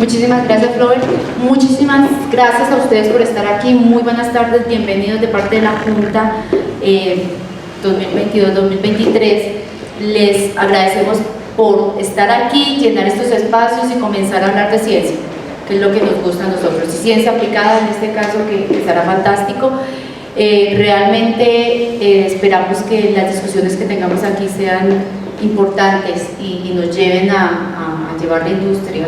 Muchísimas gracias, Robert. Muchísimas gracias a ustedes por estar aquí. Muy buenas tardes, bienvenidos de parte de la Junta 2022-2023. Les agradecemos por estar aquí, llenar estos espacios y comenzar a hablar de ciencia, que es lo que nos gusta a nosotros. Y ciencia aplicada, en este caso, que estará fantástico. Realmente esperamos que las discusiones que tengamos aquí sean importantes y nos lleven a llevar la industria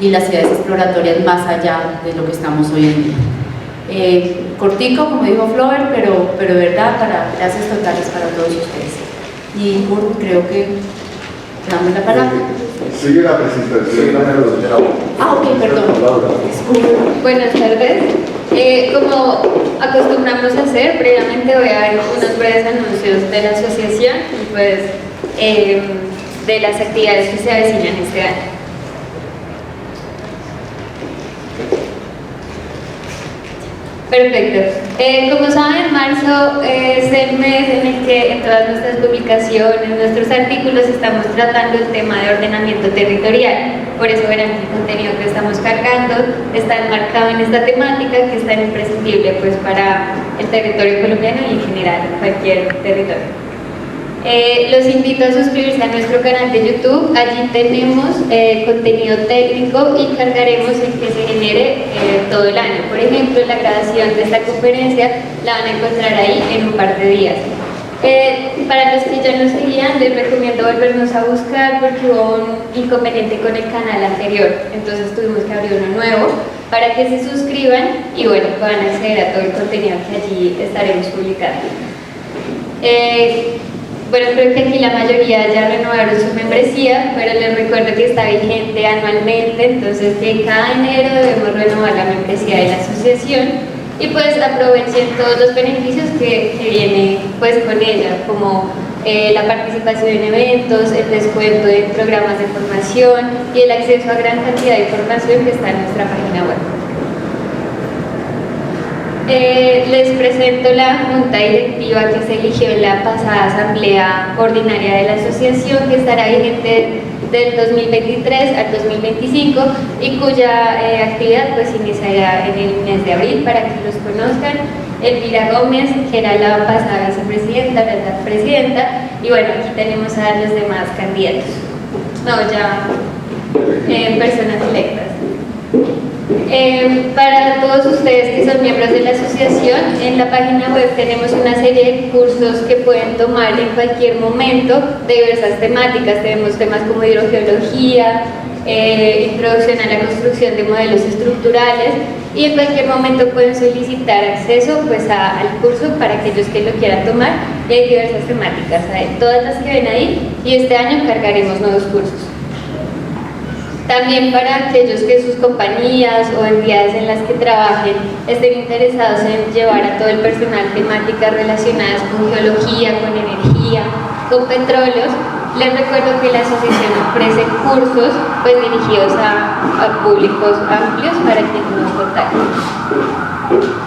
y las ciudades exploratorias más allá de lo que estamos hoy en día. Cortico, como dijo Flover, pero de verdad, gracias totales para todos ustedes. Y creo que damos la palabra. Sigue la presentación. Ok, perdón. Buenas tardes. Como acostumbramos a hacer, previamente voy a dar unos breves anuncios de la asociación y pues de las actividades que se avecinan este año. Perfecto. Como saben, marzo es el mes en el que en todas nuestras publicaciones, nuestros artículos, estamos tratando el tema de ordenamiento territorial. Por eso verán que el contenido que estamos cargando está enmarcado en esta temática que es tan imprescindible pues, para el territorio colombiano y en general cualquier territorio. Los invito a suscribirse a nuestro canal de YouTube. Allí tenemos contenido técnico y cargaremos el que se genere todo el año. Por ejemplo, la grabación de esta conferencia la van a encontrar ahí en un par de días. Para los que ya nos seguían, les recomiendo volvernos a buscar porque hubo un inconveniente con el canal anterior. Entonces tuvimos que abrir uno nuevo para que se suscriban y bueno, puedan acceder a todo el contenido que allí estaremos publicando. Bueno, creo que aquí la mayoría ya renovaron su membresía, pero les recuerdo que está vigente anualmente, entonces que cada enero debemos renovar la membresía de la asociación y pues aprovechen todos los beneficios que vienen pues con ella, como la participación en eventos, el descuento de programas de formación y el acceso a gran cantidad de información que está en nuestra página web. Les presento la junta directiva que se eligió en la pasada asamblea ordinaria de la asociación, que estará vigente del 2023 al 2025 y cuya actividad pues iniciará en el mes de abril. Para que los conozcan: Elvira Gómez, que era la pasada vicepresidenta, la presidenta, y bueno, aquí tenemos a los demás candidatos, personas electas. Para todos ustedes que son miembros de la asociación, en la página web tenemos una serie de cursos que pueden tomar en cualquier momento de diversas temáticas. Tenemos temas como hidrogeología, introducción a la construcción de modelos estructurales, y en cualquier momento pueden solicitar acceso pues, al curso para aquellos que lo quieran tomar. Y hay diversas temáticas, hay todas las que ven ahí, y este año cargaremos nuevos cursos. También para aquellos que sus compañías o entidades en las que trabajen estén interesados en llevar a todo el personal temáticas relacionadas con geología, con energía, con petróleos, les recuerdo que la asociación ofrece cursos pues, dirigidos a públicos amplios para quienes nos contacten.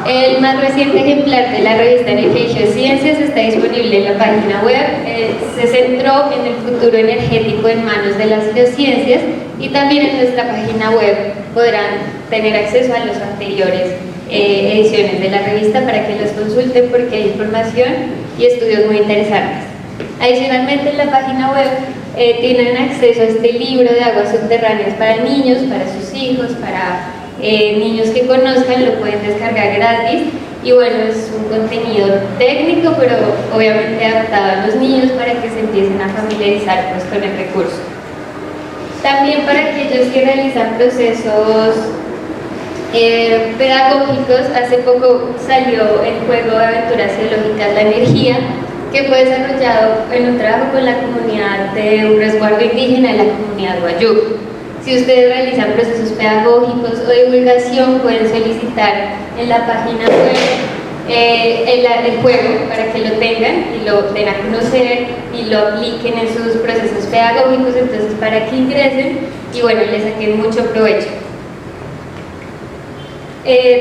El más reciente ejemplar de la revista Energía y Ciencias está disponible en la página web. Se centró en el futuro energético en manos de las geociencias, y también en nuestra página web podrán tener acceso a las anteriores ediciones de la revista para que las consulten porque hay información y estudios muy interesantes. Adicionalmente, en la página web tienen acceso a este libro de aguas subterráneas para niños, para sus hijos, para niños que conozcan, lo pueden descargar gratis. Y bueno, es un contenido técnico, pero obviamente adaptado a los niños para que se empiecen a familiarizar pues, con el recurso. También para aquellos que realizan procesos pedagógicos, hace poco salió el juego de aventuras geológicas La Energía, que fue desarrollado en un trabajo con la comunidad de un resguardo indígena de la comunidad Wayuu. Si ustedes realizan procesos pedagógicos o divulgación, pueden solicitar en la página web el juego para que lo tengan y lo den a conocer y lo apliquen en sus procesos pedagógicos, entonces para que ingresen y bueno, les saquen mucho provecho.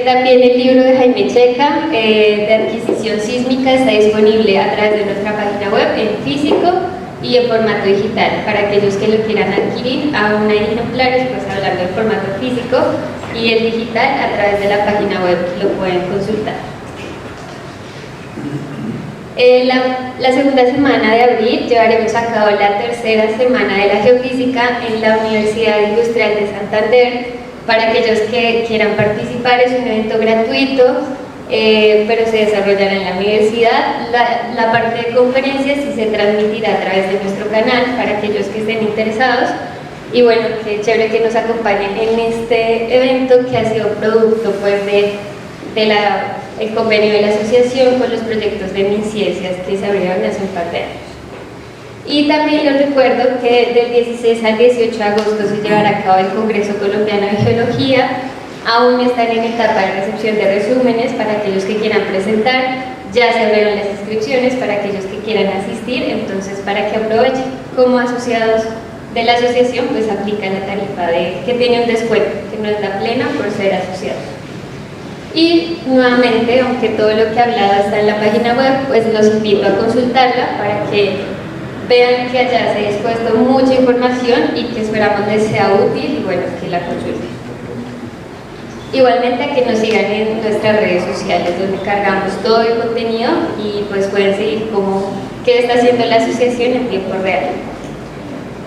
También el libro de Jaime Checa de adquisición sísmica está disponible a través de nuestra página web en físico y en formato digital para aquellos que lo quieran adquirir. Aún hay ejemplares, pues hablando del formato físico y el digital a través de la página web, lo pueden consultar. La segunda semana de abril llevaremos a cabo la tercera semana de la geofísica en la Universidad Industrial de Santander. Para aquellos que quieran participar, es un evento gratuito, pero se desarrollará en la universidad. La parte de conferencias sí se transmitirá a través de nuestro canal para aquellos que estén interesados. Y bueno, qué chévere que nos acompañen en este evento que ha sido producto pues el convenio de la asociación con los proyectos de MinCiencias que se abrieron hace un par de años. Y también les recuerdo que del 16 al 18 de agosto se llevará a cabo el Congreso Colombiano de Geología. Aún están en etapa de recepción de resúmenes para aquellos que quieran presentar. Ya se abrieron las inscripciones para aquellos que quieran asistir, entonces para que aprovechen. Como asociados de la asociación, pues aplica la tarifa que tiene un descuento, que no es la plena por ser asociados. Y nuevamente, aunque todo lo que he hablado está en la página web, pues los invito a consultarla para que vean que allá se ha expuesto mucha información y que esperamos les sea útil y bueno, que la consulten. Igualmente a que nos sigan en nuestras redes sociales donde cargamos todo el contenido y pues pueden seguir qué está haciendo la asociación en tiempo real.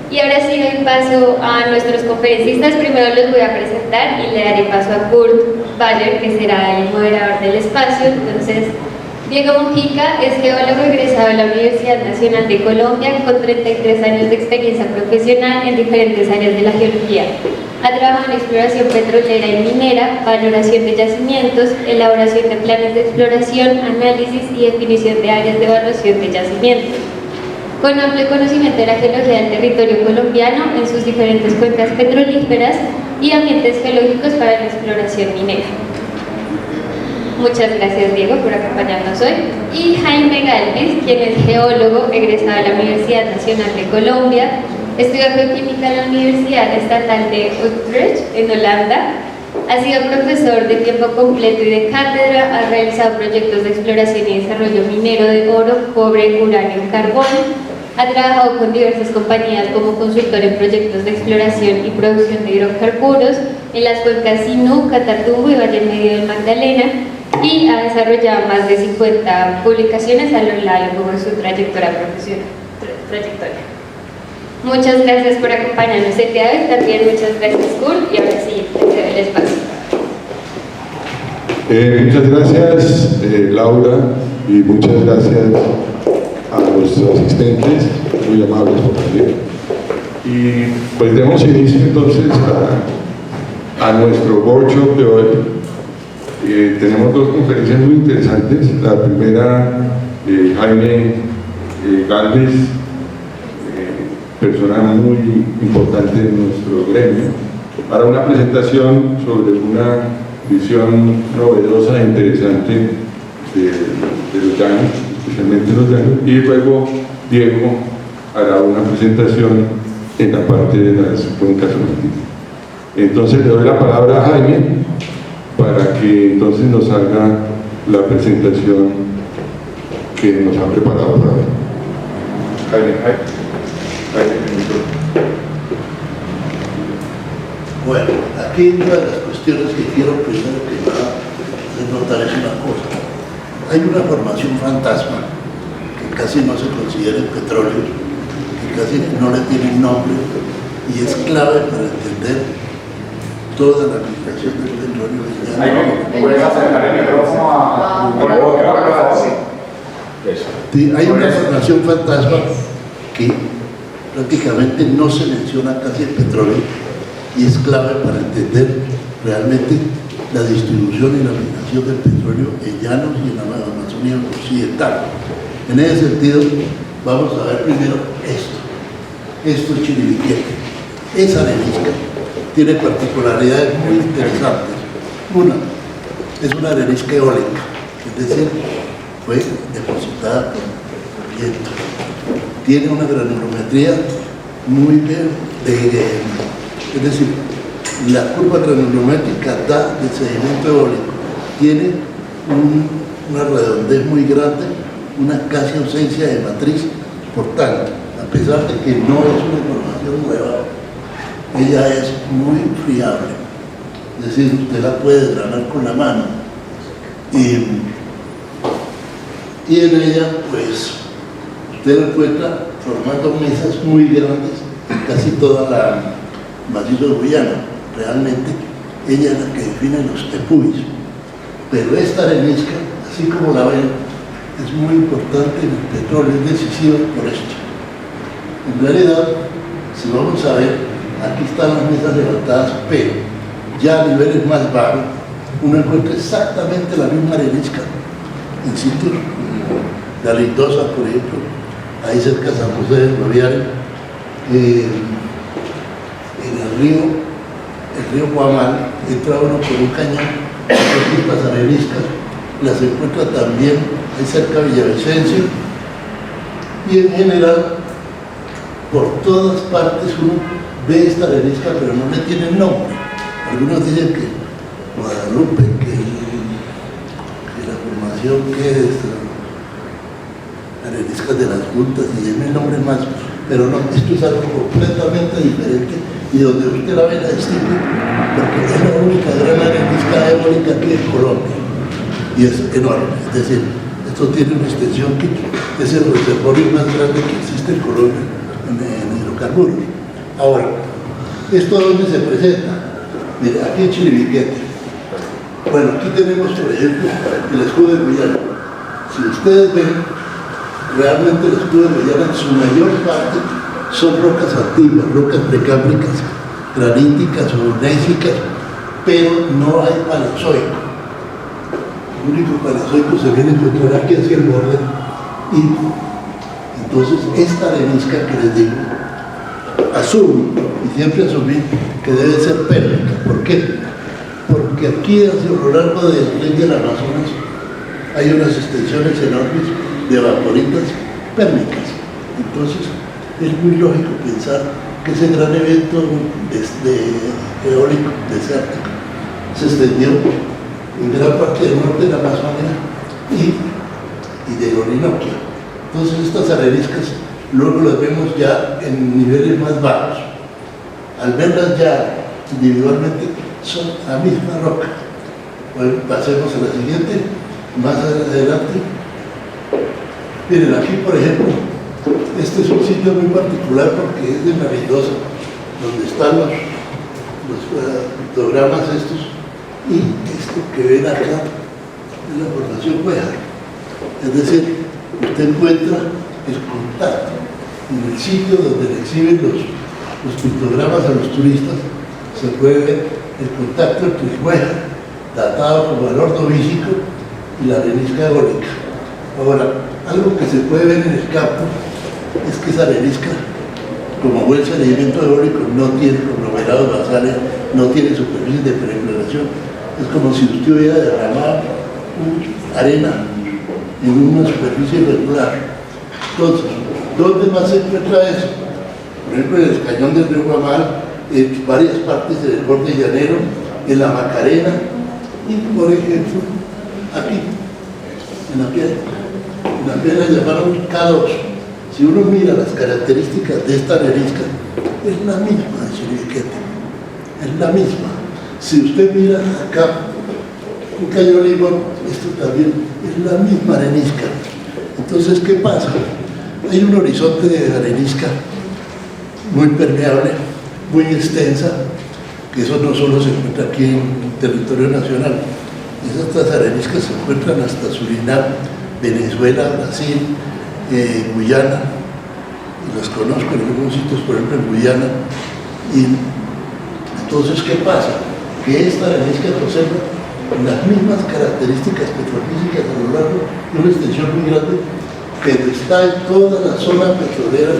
Y ahora sí doy paso a nuestros conferencistas. Primero los voy a presentar y le daré paso a Kurt Bayer, que será el moderador del espacio. Entonces, Diego Mujica es geólogo egresado de la Universidad Nacional de Colombia con 33 años de experiencia profesional en diferentes áreas de la geología. Ha trabajado en exploración petrolera y minera, valoración de yacimientos, elaboración de planes de exploración, análisis y definición de áreas de evaluación de yacimientos. Con amplio conocimiento de la geología del territorio colombiano en sus diferentes cuencas petrolíferas y ambientes geológicos para la exploración minera. Muchas gracias, Diego, por acompañarnos hoy. Y Jaime Galvis, quien es geólogo egresado de la Universidad Nacional de Colombia, estudió geoquímica en la Universidad Estatal de Utrecht, en Holanda. Ha sido profesor de tiempo completo y de cátedra, ha realizado proyectos de exploración y desarrollo minero de oro, cobre, uranio y carbón. Ha trabajado con diversas compañías como consultor en proyectos de exploración y producción de hidrocarburos en las cuencas Sinú, Catatumbo y Valle Medio del Magdalena, y ha desarrollado más de 50 publicaciones a lo largo de su trayectoria profesional. Muchas gracias por acompañarnos el día de hoy. También muchas gracias, Kurt, y ahora sí, te cedo el espacio. Muchas gracias, Laura, y muchas gracias a los asistentes, muy amables por venir. Y pues demos inicio entonces a nuestro workshop de hoy. Tenemos dos conferencias muy interesantes. La primera, Jaime Galvis, persona muy importante en nuestro gremio, para una presentación sobre una visión novedosa e interesante de los llanos, especialmente los llanos, y luego Diego hará una presentación en la parte de las cuencas olímpicas. Entonces le doy la palabra a Jaime para que entonces nos haga la presentación que nos ha preparado para hoy. Jaime. Bueno, aquí una de las cuestiones que quiero primero que nada notar es una cosa. Hay una formación fantasma que casi no se considera en petróleo, que casi no le tienen nombre y es clave para entender toda la administración del petróleo. ¿Puedes acercar el micrófono a la boca? Sí, hay una formación fantasma que prácticamente no se menciona casi el petróleo y es clave para entender realmente la distribución y la migración del petróleo en llanos y en la Amazonía occidental. En ese sentido, vamos a ver primero esto. Esto es Chiribiquete. Esa arenisca tiene particularidades muy interesantes. Una, es una arenisca eólica, es decir, fue depositada por viento. Tiene una granulometría muy bien, es decir, la curva granulométrica da del sedimento eólico. Tiene una redondez muy grande, una casi ausencia de matriz, por tanto, a pesar de que no es una información nueva, ella es muy fiable. es decir, usted la puede desgranar con la mano. Y en ella, pues, usted encuentra formando mesas muy grandes en casi toda la macizo de Guyana. Realmente, ella es la que define los tepuyes. Pero esta arenisca, así como la ven, es muy importante en el petróleo, es decisiva por esto. En realidad, si vamos a ver, aquí están las mesas levantadas, pero ya a niveles más bajos, uno encuentra exactamente la misma arenisca en sitios de Alindosa, por ejemplo, ahí cerca de San José del Guaviare, en el río Guamal, entra uno por un cañón, estas areniscas, las encuentra también ahí cerca de Villavicencio, y en general, por todas partes uno ve esta arenisca, pero no le tiene nombre. Algunos dicen que Guadalupe, que la formación que es areniscas de las juntas, y es el nombre más, pero no, esto es algo completamente diferente, y donde usted la ve la distingue, porque es la única gran arenisca eólica aquí en Colombia, y es enorme, es decir, esto tiene una extensión que es el reservorio más grande que existe en Colombia en hidrocarburos. Ahora, ¿esto dónde se presenta? Mire, aquí en Chiribiquete. Bueno, aquí tenemos, por ejemplo, el escudo de Guyana. Si ustedes ven, realmente el escudo de Guyana en su mayor parte son rocas antiguas, rocas precámbricas, graníticas o gnésicas, pero no hay paleozoico. El único paleozoico se viene a encontrar aquí hacia el borde, y entonces esta arenisca que les digo, asumo, y siempre asumí, que debe ser pérmica. ¿Por qué? Porque aquí hacia lo largo del río del Amazonas hay unas extensiones enormes de vaporitas pérmicas. Entonces es muy lógico pensar que ese gran evento eólico desértico se extendió en gran parte del norte de la Amazonia y del Orinoquia. Entonces estas areniscas luego las vemos ya en niveles más bajos. Al verlas ya individualmente son la misma roca. Bueno, pasemos a la siguiente, más adelante. Miren, aquí por ejemplo, este es un sitio muy particular porque es de Mendoza, donde están los pictogramas estos, y esto que ven acá es la formación Cuejar. Es decir, usted encuentra el contacto en el sitio donde le exhiben los pictogramas a los turistas, se puede ver el contacto entre el Cuejar, datado como el ordovícico, y la arenisca eólica. Ahora, algo que se puede ver en el campo es que esa arenisca, como buen sedimento eólico, no tiene conglomerados basales, no tiene superficies de permeación. Es como si usted hubiera derramado arena en una superficie irregular. Entonces, ¿dónde más se encuentra eso? Por ejemplo, en el cañón del río Guamal, en varias partes del borde llanero, en la Macarena, y por ejemplo, aquí, en la piedra. En la piedra la llamaron K2. Si uno mira las características de esta arenisca, es la misma de Chiribiquete, es la misma. Si usted mira acá, un cañón Limón, esto también es la misma arenisca. Entonces, ¿qué pasa? Hay un horizonte de arenisca muy permeable, muy extensa, que eso no solo se encuentra aquí en territorio nacional. Estas areniscas se encuentran hasta Surinam, Venezuela, Brasil, Guyana, y las conozco en algunos sitios, por ejemplo en Guyana. Y entonces, ¿qué pasa? Que esta arenisca conserva las mismas características petrolíficas a lo largo de una extensión muy grande, pero está en toda la zona petrolera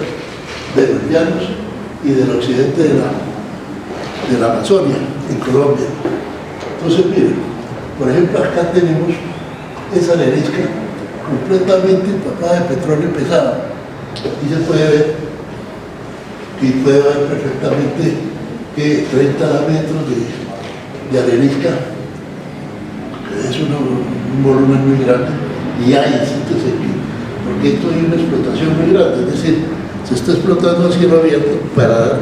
de los llanos y del occidente de la Amazonia, en Colombia. Entonces, miren, por ejemplo, acá tenemos esa arenisca completamente empapada de petróleo pesado. Aquí se puede ver, y puede ver perfectamente que 30 metros de arenisca, que es un volumen muy grande, y hay sitios aquí, porque esto hay una explotación muy grande, es decir, se está explotando a cielo abierto para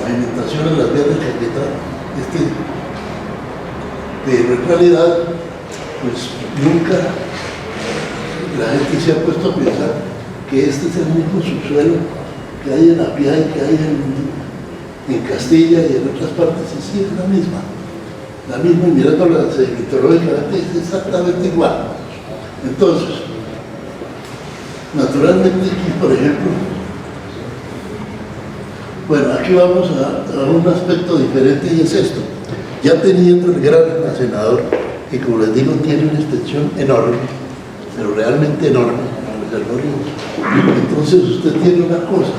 pavimentación en las vías del Caquetá, pero en realidad, pues nunca la gente se ha puesto a pensar que este es el mismo subsuelo que hay en Apia y que hay en Castilla y en otras partes, y sí, es la misma, y mirando la sedimentológicamente es exactamente igual. Entonces, naturalmente aquí, por ejemplo, bueno, aquí vamos a un aspecto diferente y es esto. Ya teniendo el gran almacenador, que como les digo tiene una extensión enorme, pero realmente enorme, entonces usted tiene una cosa,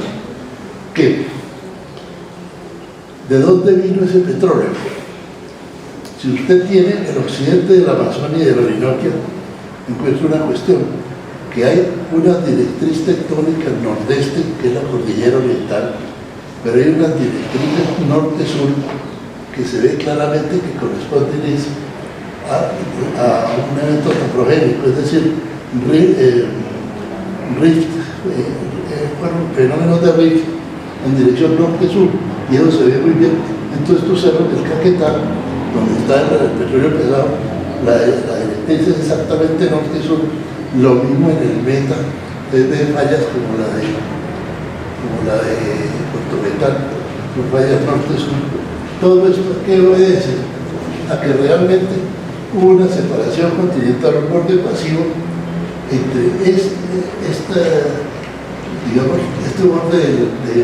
que ¿de dónde vino ese petróleo? Si usted tiene el occidente de la Amazonia y del Orinoquia, encuentra una cuestión, que hay una directriz tectónica al nordeste, que es la cordillera oriental, pero hay unas directrices norte-sur que se ve claramente que corresponden a un evento antropogénico, es decir, fenómenos de rift en dirección norte-sur, y eso se ve muy bien en todos estos cerros del Caquetá, donde está el petróleo pesado. La directriz es exactamente norte-sur, lo mismo en el Meta, desde fallas como la de Puerto Metal, por fallas norte-sur. Todo esto ¿a qué obedece? A que realmente hubo una separación continental, un borde pasivo entre este borde de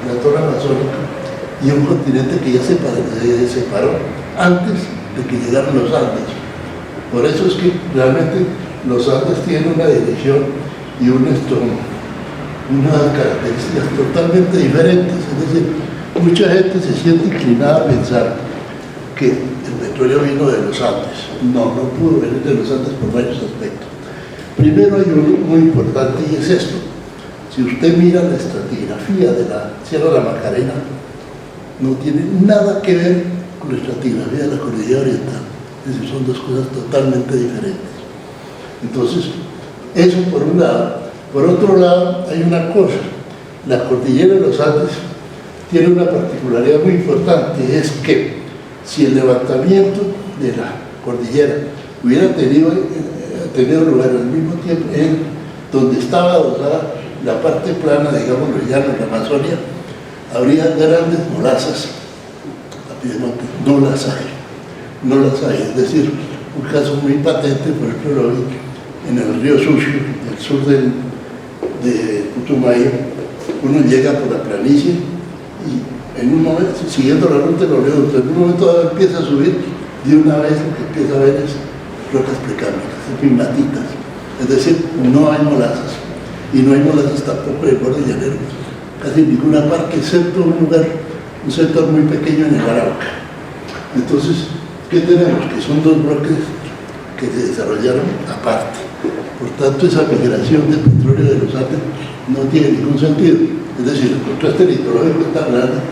la zona amazónica y un continente que ya se separó antes de que llegaran los Andes. Por eso es que realmente los Andes tienen una dirección y unas características totalmente diferentes. Es decir, mucha gente se siente inclinada a pensar que el petróleo vino de los Andes. No pudo venir de los Andes por varios aspectos. Primero hay uno muy importante y es esto. Si usted mira la estratigrafía de la Sierra de la Macarena, no tiene nada que ver con la estratigrafía de la cordillera oriental. Es decir, son dos cosas totalmente diferentes. Entonces, eso por un lado. Por otro lado, hay una cosa. La cordillera de los Andes tiene una particularidad muy importante, es que si el levantamiento de la cordillera hubiera tenido lugar al mismo tiempo en donde estaba adosada la parte plana, digamos, los llanos de la Amazonia, habría grandes molazas. No las hay. Es decir, un caso muy patente, por ejemplo, lo vi en el río Sucio, el sur de Putumayo. Uno llega por la planicie y en un momento, siguiendo la ruta del oleoducto, en un momento dado empieza a subir, de una vez lo que empieza a ver es rocas precámbricas, pigmatitas. Es decir, no hay molazas. Y no hay molazas tampoco en el borde llanero, casi en ninguna parte, excepto un sector muy pequeño en el Arauca. Entonces, ¿qué tenemos? Que son dos bloques que se desarrollaron aparte. Por tanto, esa migración del petróleo de los Andes no tiene ningún sentido. Es decir, el contraste litológico es tan grande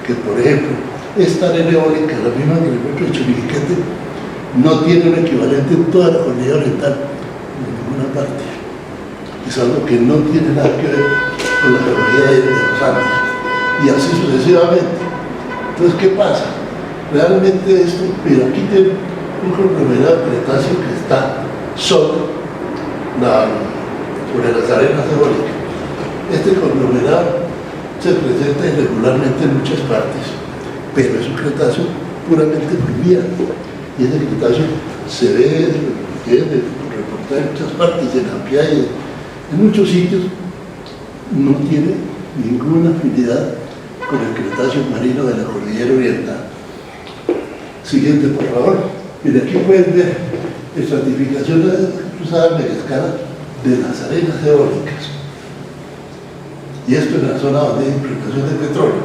que, por ejemplo, esta arena eólica, la misma que le encuentro en Chiribiquete, no tiene un equivalente en toda la cordillera oriental, en ninguna parte. Es algo que no tiene nada que ver con la geología de los Andes. Y así sucesivamente. Entonces, ¿qué pasa? Realmente esto, mira, aquí tiene un conglomerado cretáceo que está sobre las arenas eólicas. Este conglomerado se presenta irregularmente en muchas partes, pero es un cretáceo puramente fluvial. Y ese cretáceo se ve reportado en muchas partes, en Apia y en muchos sitios. No tiene ninguna afinidad con el cretáceo marino de la cordillera oriental. Siguiente, por favor. Mira, aquí pueden ver estratificación cruzada a mega escala de las arenas eólicas. Y esto en la zona donde hay implantación de petróleo.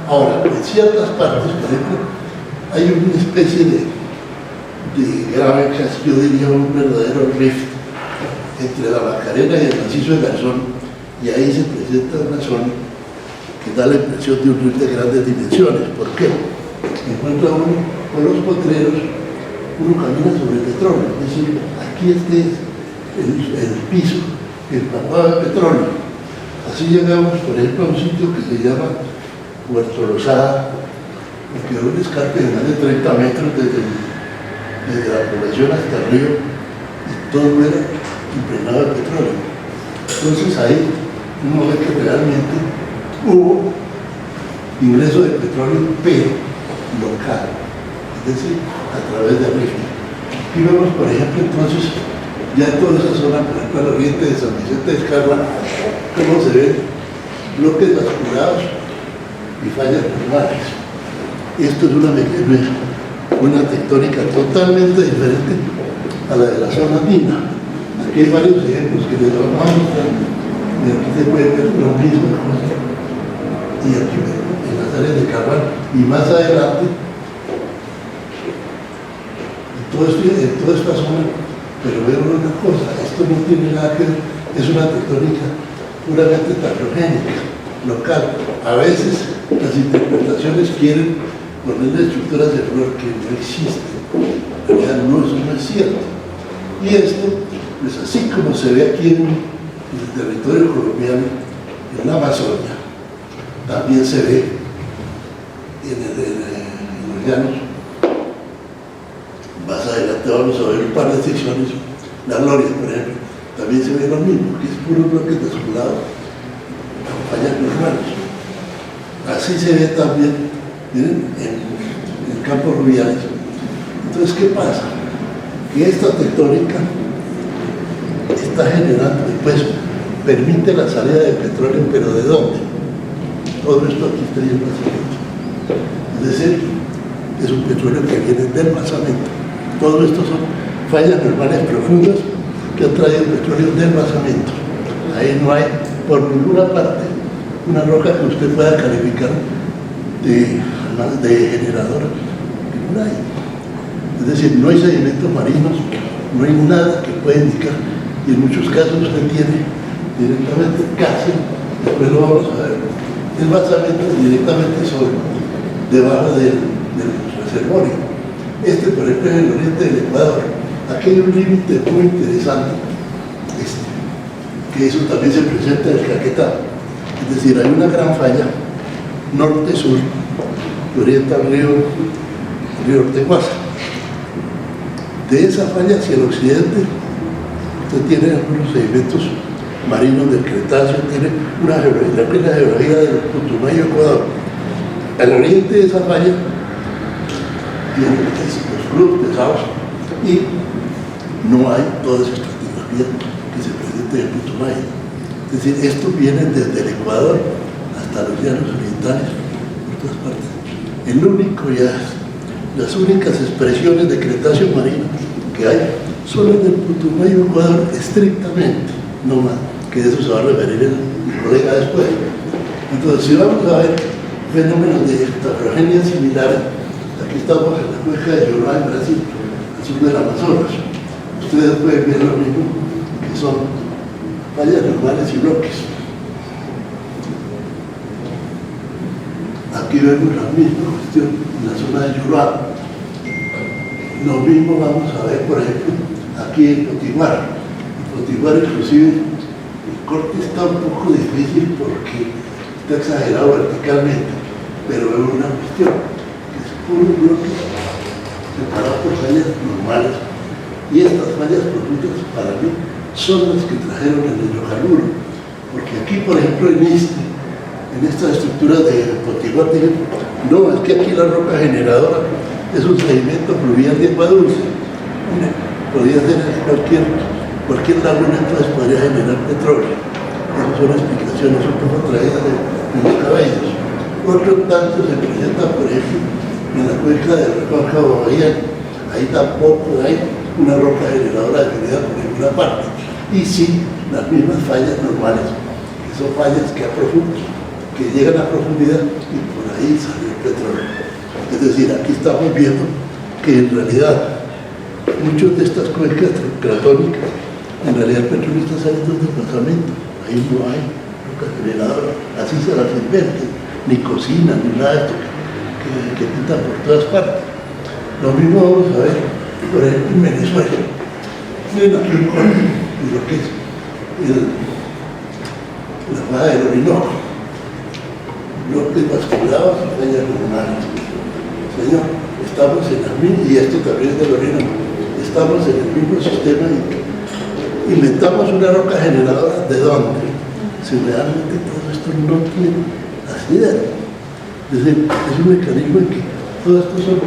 Ahora, en ciertas partes, por ejemplo, hay una especie de grave, casi yo diría un verdadero rift entre la Macarena y el macizo de Garzón, y ahí se presenta una zona que da la impresión de un rift de grandes dimensiones. ¿Por qué? Encuentra uno con los potreros, uno camina sobre el petróleo, es decir, aquí es el piso empapado de petróleo. Así llegamos, por ejemplo, a un sitio que se llama Puerto Rosada, porque era un escarpe de más de 30 metros desde la población hasta el río, y todo era impregnado de petróleo. Entonces ahí uno ve que realmente hubo ingreso de petróleo, pero local, es decir, a través de río. Aquí vemos, por ejemplo, entonces, ya en toda esa zona, por ejemplo, al oriente de San Vicente de Escarra, cómo se ven bloques basculados y fallas normales. Esto es una tectónica totalmente diferente a la de la zona andina. Aquí hay varios ejemplos que les vamos a mostrar, y aquí se puede ver lo mismo, y aquí en las áreas de Carval, y más adelante, en toda esta zona, pero veo una cosa, esto no tiene nada que ver, es una tectónica puramente tardogénica, local. A veces las interpretaciones quieren ponerle estructuras de flor que no existen, en realidad no, eso no es cierto. Y esto, pues así como se ve aquí en el territorio colombiano, en la Amazonia, también se ve en los llanos. Más adelante vamos a ver un par de secciones, la Gloria, por ejemplo, también se ve lo mismo, que es puro bloque desculado, fallas normales. Así se ve también, miren, en Campos Rubiales. Entonces, ¿qué pasa? Que esta tectónica está generando, después permite la salida de petróleo, pero ¿de dónde? Todo esto aquí está en basamento. Es decir, es un petróleo que viene del basamento. Todo esto son fallas normales profundas que han traído petróleo del basamento. Ahí no hay por ninguna parte una roca que usted pueda calificar de generadora, no hay. Es decir, no hay sedimentos marinos, no hay nada que pueda indicar, y en muchos casos usted tiene directamente casi, después lo vamos a ver, el basamento directamente debajo del reservorio. Este, por ejemplo, es el oriente del Ecuador. Aquí hay un límite muy interesante, que eso también se presenta en el Caquetá. Es decir, hay una gran falla norte-sur que orienta al río Orteguaza. De esa falla hacia el occidente, usted tiene algunos sedimentos marinos del Cretáceo, tiene una geología del Putumayo, Ecuador. Al oriente de esa falla tiene los clubes pesados y no hay toda esa estratigrafía que se presenta en el Putumayo. Es decir, esto viene desde el Ecuador hasta los llanos orientales, por todas partes. Las únicas expresiones de Cretáceo marino que hay son en el Putumayo, Ecuador, estrictamente, no más, que de eso se va a referir el colega después. Entonces, si vamos a ver fenómenos de tafrogenia similares, aquí estamos en la cuenca de Yorubá, en Brasil, al sur del Amazonas. Ustedes pueden ver lo mismo, que son fallas normales y bloques. Aquí vemos la misma cuestión en la zona de Yorubá. Lo mismo vamos a ver, por ejemplo, aquí en Potiguar. En Potiguar, inclusive, el corte está un poco difícil porque está exagerado verticalmente, pero vemos una cuestión, que es puro bloque separado por fallas normales, y estas fallas profundas para mí son las que trajeron el hidrocarburo, porque aquí, por ejemplo, en esta estructura de Potiguar, dicen, no, es que aquí la roca generadora es un sedimento fluvial de agua dulce. Podría ser cualquier laguna, entonces podría generar petróleo. Esas son explicaciones un poco traídas de los cabellos. Otro tanto se presenta, por ejemplo, en la cuenca del recóncavo Bahía. Ahí tampoco hay una roca generadora definida por ninguna parte. Y sí, las mismas fallas normales, que son fallas que llegan a profundidad y por ahí sale el petróleo. Es decir, aquí estamos viendo que en realidad muchas de estas cuencas cratónicas, en realidad el petróleo está saliendo del basamento. Ahí no hay roca generadora, así se las inventen, ni cocina, ni nada de esto que pintan por todas partes. Lo mismo vamos a ver, por ejemplo, en Venezuela. Miren aquí un corte de lo que es la baja del Orinoco. bloques basculados y fallas normales. Señor, estamos en el mismo, y esto también es de Lorena, estamos en el mismo sistema y inventamos una roca generadora. ¿De dónde? Si realmente todo esto no tiene asidero. Es decir, es un mecanismo en que todos estos son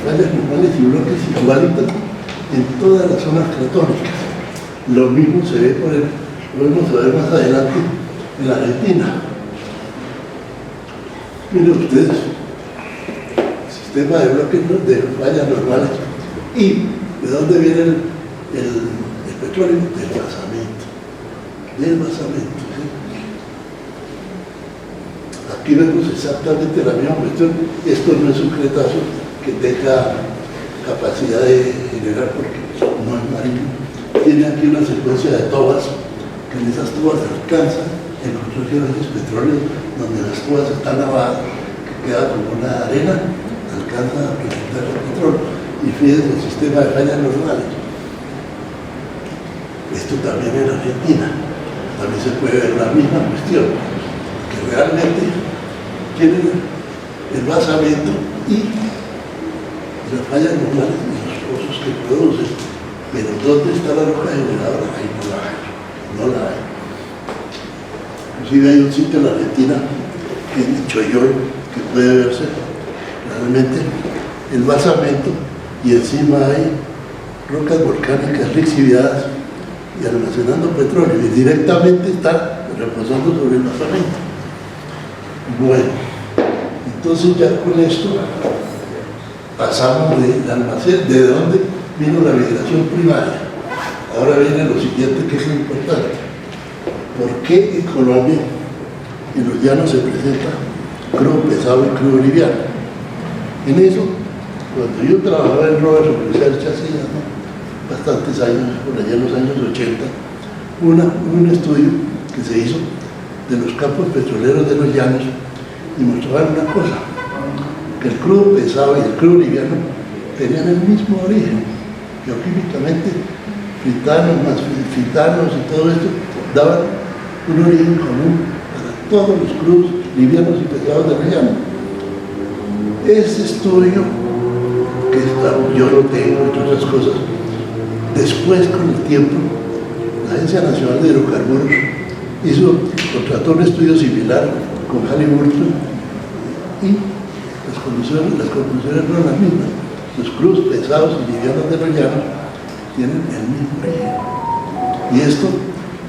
fallas normales y bloques igualitos en todas las zonas cratónicas. Lo mismo se ve lo vamos a ver más adelante en la Argentina. Miren ustedes, sistema de bloques de fallas normales. ¿Y de dónde viene el petróleo? Del basamento. Del basamento, ¿sí? Aquí vemos exactamente la misma cuestión. Esto no es un cretazo que tenga capacidad de generar, porque no es marino. Tiene aquí una secuencia de tobas, que en esas tobas alcanzan en los regiones petroleros, donde las tobas están lavadas, que queda como una arena, alcanza a presentar el petróleo. Y fíjense el sistema de fallas normales. Esto también en Argentina. También se puede ver la misma cuestión, que realmente tienen el basamento y las fallas normales y los pozos que producen. Pero ¿dónde está la roca generadora? Ahí no la hay. No la hay. Inclusive hay un sitio en la Argentina, que es Choyol, que puede verse realmente el basamento, y encima hay rocas volcánicas lixiviadas y almacenando petróleo, y directamente está reposando sobre el basamento. Bueno, entonces ya con esto pasamos del almacén, de dónde vino la migración primaria. Ahora viene lo siguiente, que es lo importante. ¿Por qué en Colombia, en los llanos, se presenta crudo pesado y crudo liviano? En eso, cuando yo trabajaba en Robert Research hace bastantes años, por allá en los años 80, un estudio que se hizo de los campos petroleros de los llanos, y mostraban una cosa, que el crudo pesado y el crudo liviano tenían el mismo origen. Geoquímicamente, fitanos y todo esto daban un origen común para todos los crudos livianos y pesados de los llanos. Ese estudio, que yo lo tengo, entre otras cosas, después con el tiempo, la Agencia Nacional de Hidrocarburos contrató un estudio similar con Halliburton, y las conclusiones fueron las mismas. Los crudos pesados y livianos de los llanos tienen el mismo origen. Y esto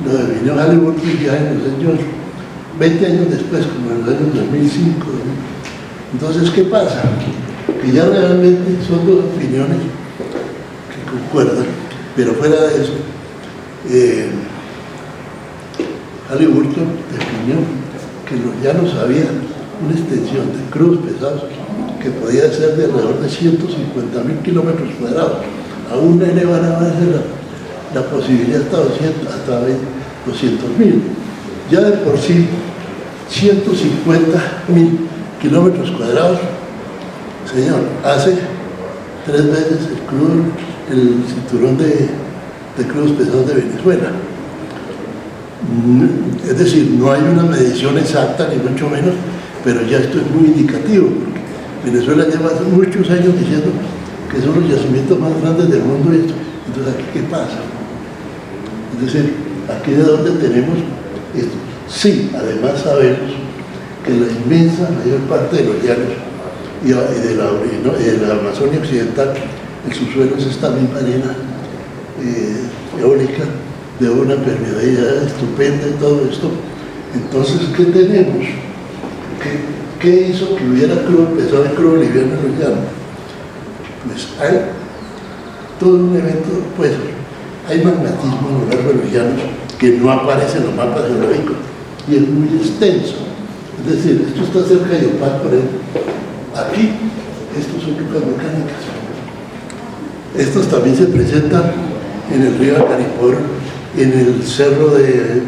lo definió Halliburton ya en los años, 20 años después, como en los años 2005. Entonces, ¿qué pasa? Que ya realmente son dos opiniones que concuerdan, pero fuera de eso, Halliburton definió que en los llanos había una extensión de crudos pesados que podía ser de alrededor de 150.000 kilómetros cuadrados. Aún elevada a veces la posibilidad hasta 200.000. Ya de por sí, 150.000 kilómetros cuadrados, señor, hace 3 veces el cinturón de crudos pesados de Venezuela. Es decir, no hay una medición exacta, ni mucho menos, pero ya esto es muy indicativo, porque Venezuela lleva hace muchos años diciendo que son los yacimientos más grandes del mundo. Entonces, ¿aquí qué pasa? Es decir, ¿aquí de dónde tenemos esto? Sí, además sabemos que la inmensa mayor parte de los llanos y de la Amazonia Occidental, el subsuelo es esta misma arena eólica de una permeabilidad estupenda y todo esto. Entonces, ¿qué tenemos? ¿Qué hizo que hubiera crudo pesado y crudo liviano en los llanos? Pues hay todo un evento, pues hay magmatismo a lo largo de los llanos que no aparece en los mapas geológicos y es muy extenso. Es decir, esto está cerca de Yopal, por ejemplo. Aquí, estos son rocas volcánicas. Estos también se presentan en el río Acaripor, en el cerro de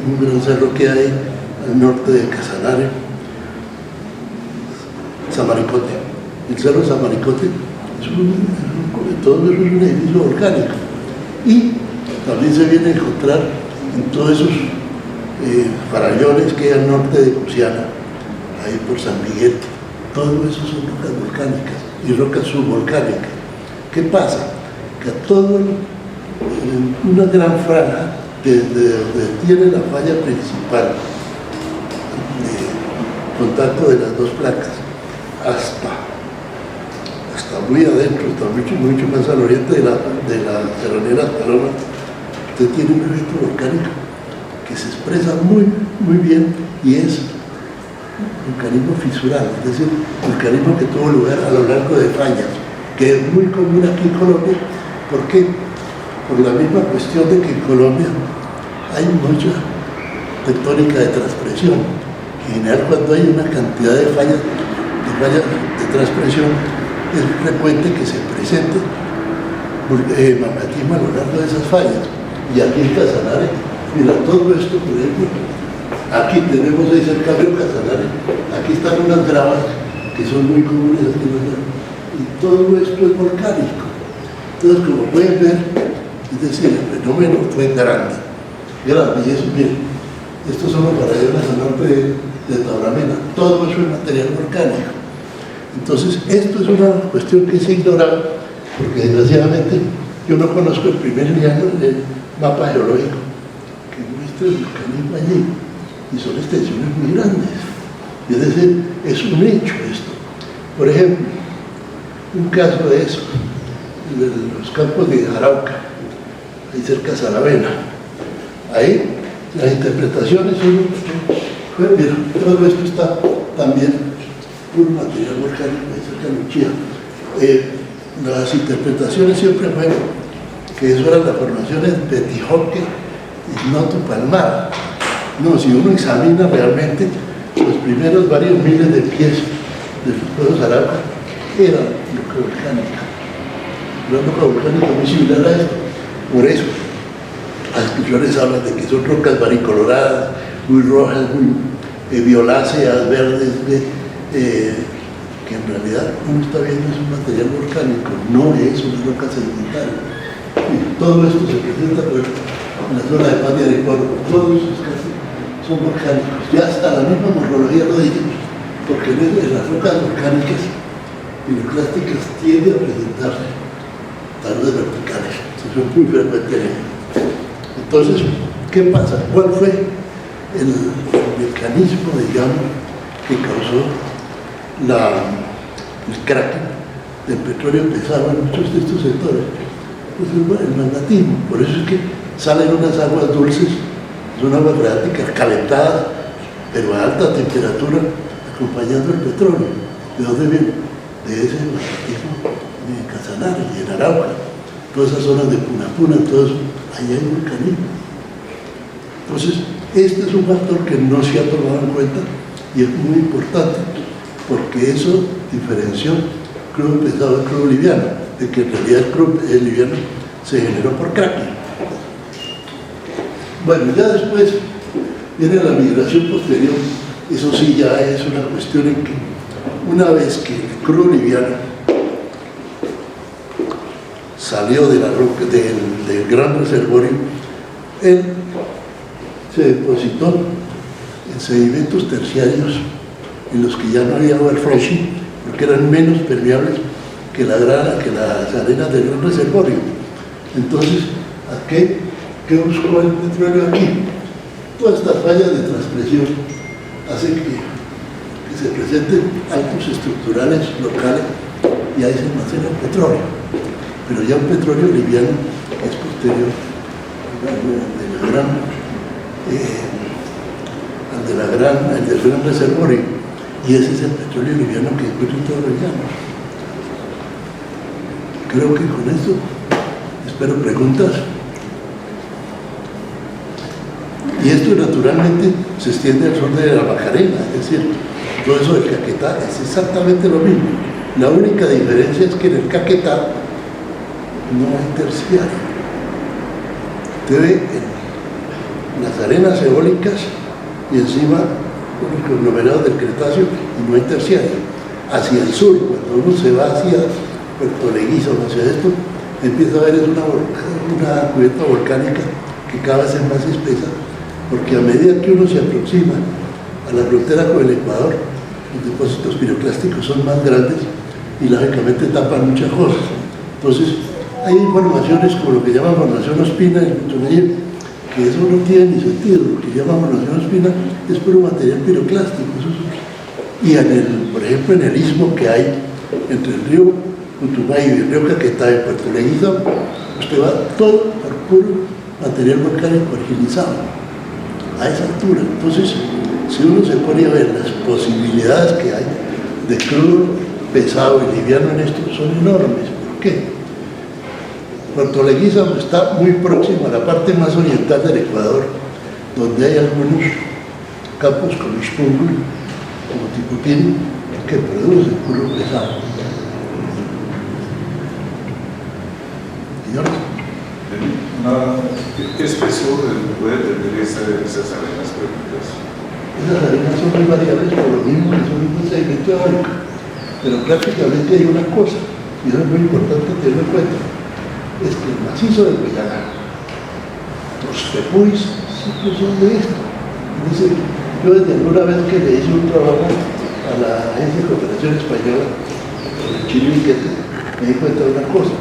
un gran cerro que hay al norte de Casanare, Samaricote. El cerro de Samaricote todo eso es un edificio volcánico. Y también se viene a encontrar en todos esos farallones que hay al norte de Cusiana, ahí por San Miguel, todo eso son rocas volcánicas y rocas subvolcánicas. ¿Qué pasa? Que a todo una gran franja desde donde tiene la falla principal de contacto de las dos placas hasta muy adentro, hasta mucho más al oriente de la serranera Paloma, usted tiene un efecto volcánico que se expresa muy bien y es vulcanismo fisural, es decir, vulcanismo que tuvo lugar a lo largo de fallas, que es muy común aquí en Colombia. ¿Por qué? Por la misma cuestión de que en Colombia hay mucha tectónica de transpresión. En general, cuando hay una cantidad de fallas de transpresión, es frecuente que se presente magmatismo a lo largo de esas fallas. Y aquí en Casanare, mira, todo esto, por ejemplo, aquí tenemos ahí cerca de Casanare, aquí están unas gravas que son muy comunes aquí en la, y todo esto es volcánico. Entonces, como pueden ver, es decir, el fenómeno fue grande, y eso, miren, estos son los farallones al norte de Tauramena, todo eso es material volcánico. Entonces, esto es una cuestión que se ignora, porque desgraciadamente yo no conozco el primer liano del mapa geológico que muestra el volcanismo allí, y son extensiones muy grandes. Es decir, es un hecho esto. Por ejemplo, un caso de eso, los campos de Arauca, ahí cerca de Saravena. Ahí las interpretaciones son, mira, todo esto está también puro material volcánico, ahí cerca de Luchía. Las interpretaciones siempre fueron que eso eran las formaciones de Tijoque y Noto Palmar. No, si uno examina realmente los primeros varios miles de pies de los pueblos Arauca, eran roca volcánica. Una roca volcánica muy similar a esto. Por eso, las descripciones hablan de que son rocas varicoloradas, muy rojas, muy violáceas, verdes, que en realidad uno está viendo es un material volcánico, no es una roca sedimentaria. Y todo esto se presenta en la zona de Paz de Arequipa, todos esos casos son volcánicos. Ya hasta la misma morfología lo dice, porque en las rocas volcánicas piroclásticas tiende a presentarse taludes verticales, son muy frecuentes. Entonces, ¿qué pasa? ¿Cuál fue el mecanismo, digamos, que causó el cracking del petróleo pesado en muchos de estos sectores? Pues el magmatismo. Por eso es que salen unas aguas dulces, son aguas freáticas calentadas, pero a alta temperatura, acompañando el petróleo. ¿De dónde viene? De ese magmatismo de Casanare y en Arauca, todas esas zonas de Punapuna, todo eso, ahí hay vulcanismo. Entonces, este es un factor que no se ha tomado en cuenta y es muy importante, porque eso diferenció crudo pesado del crudo liviano, de que en realidad el liviano se generó por cracking. Bueno, ya después viene la migración posterior. Eso sí ya es una cuestión en que una vez que el crudo liviano salió de la roca, del gran reservorio, él se depositó en sedimentos terciarios en los que ya no había overfishing, porque eran menos permeables que las arenas del gran reservorio. Entonces, ¿qué buscó el petróleo aquí? Todas estas fallas de transpresión hacen que se presenten altos estructurales locales y ahí se almacena el petróleo. Pero ya un petróleo liviano es posterior al del gran reservorio, y ese es el petróleo liviano que encuentra en todos los llanos. Creo que con esto espero preguntas. Y esto naturalmente se extiende al sur de la Macarena, es decir, todo eso del Caquetá es exactamente lo mismo. La única diferencia es que en el Caquetá no hay terciario. Usted ve en las arenas eólicas y encima los conglomerados del Cretáceo y no hay terciario. Hacia el sur, cuando uno se va hacia Puerto Leguízamo, hacia esto, empieza a ver una cubierta volcánica que cada vez es más espesa, porque a medida que uno se aproxima a la frontera con el Ecuador, los depósitos piroclásticos son más grandes y lógicamente tapan muchas cosas. Entonces, hay informaciones como lo que llaman formación Ospina en Putumayo, que eso no tiene ni sentido. Lo que llaman formación Ospina es puro material piroclástico. Y por ejemplo, en el istmo que hay entre el río Putumayo y el río Caquetá en Puerto Leguízamo, usted va todo por puro material volcánico argilizado, a esa altura. Entonces, si uno se pone a ver las posibilidades que hay de crudo, pesado y liviano en esto, son enormes. ¿Por qué? Puerto Leguízamo está muy próximo a la parte más oriental del Ecuador, donde hay algunos campos como Ixpungu, como Tiputini, que producen crudo pesado. Señor. ¿Qué espesor puede tener esas arenas perdidas? Esas arenas son muy variables por lo mismo que son un sedimento eólico, pero prácticamente hay una cosa, y eso es muy importante tenerlo en cuenta, es que el macizo de Guayana, los tepuis siempre son de esto. Dice, yo desde alguna vez que le hice un trabajo a la Agencia de Cooperación Española, sobre Chile y Quete, me di cuenta de una cosa,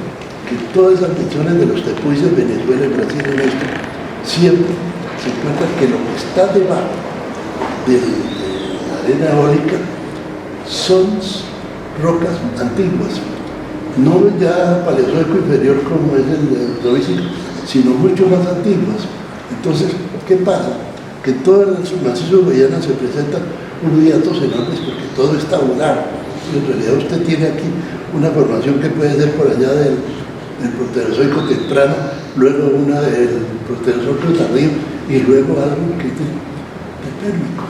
que todas las menciones de los tepuis en Venezuela, en Brasil, en esto, siempre se encuentra que lo que está debajo de la arena eólica son rocas antiguas, no ya paleozoico inferior como es el Ordovícico, sino mucho más antiguas. Entonces, ¿qué pasa? Que en todos los macizos de Guayana se presentan unos hiatos enormes porque todo está volar. En realidad usted tiene aquí una formación que puede ser por allá del proterozoico temprano, luego una del proterozoico tardío y luego algo que es del Pérmico.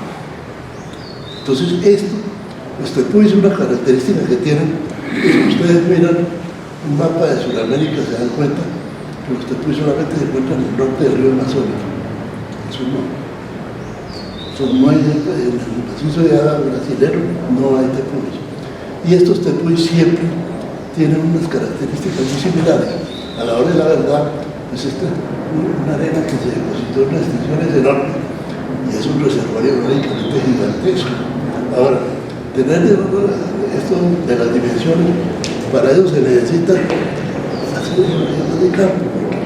Entonces esto, usted puede decir una característica que tienen, si ustedes miran un mapa de Sudamérica se dan cuenta que los tepuis solamente se encuentran en el norte del río Amazonas. Eso no. No hay, en el macizo de agua brasilero no hay tepuis. Y estos tepuis siempre tienen unas características muy similares. A la hora de la verdad, pues esta es una arena que se depositó en unas extensiones enormes y es un reservorio prácticamente gigantesco. Ahora, tener esto de las dimensiones, para eso se necesita hacer evaluaciones de campo, porque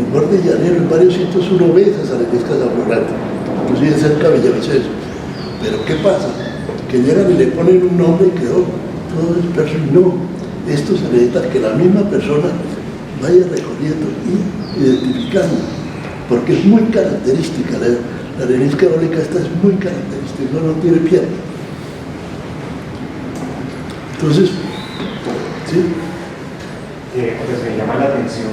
en borde llanero, en varios sitios uno ve esas areniscas aflorantes, inclusive cerca de Villavicencio. Pero ¿qué pasa? Que llegan y le ponen un nombre y quedó todo disperso y no. Esto se necesita que la misma persona vaya recorriendo y identificando, porque es muy característica, la arenisca eólica esta es muy característica, no tiene piel. Entonces, ¿sí? Pues me llama la atención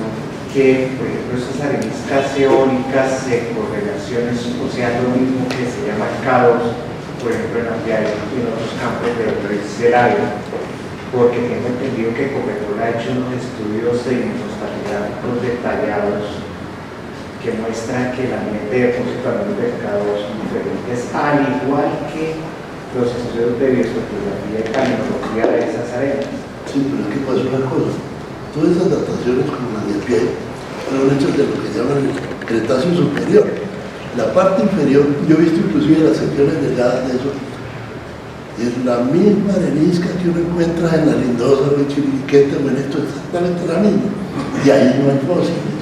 que, por ejemplo, esas areniscas eólicas se correlaciones, o sea, lo mismo que se llama K2, por ejemplo, en Ampliario y en otros campos del área, porque tengo entendido que Ecopetrol ha hecho unos estudios sedimentostáticos detallados que muestran que el ambiente de depósito a nivel del K2 son diferentes, al igual que los estudios de bioestratigrafía y calinología de esas arenas. Sí, pero es que pasa una cosa, todas esas dataciones como las de pie fueron hechas de lo que llaman el Cretáceo superior. La parte inferior, yo he visto inclusive las secciones delgadas de eso, es la misma arenisca que uno encuentra en la Lindosa o en Chiriquete o en esto, exactamente la misma. Y ahí no hay fósiles,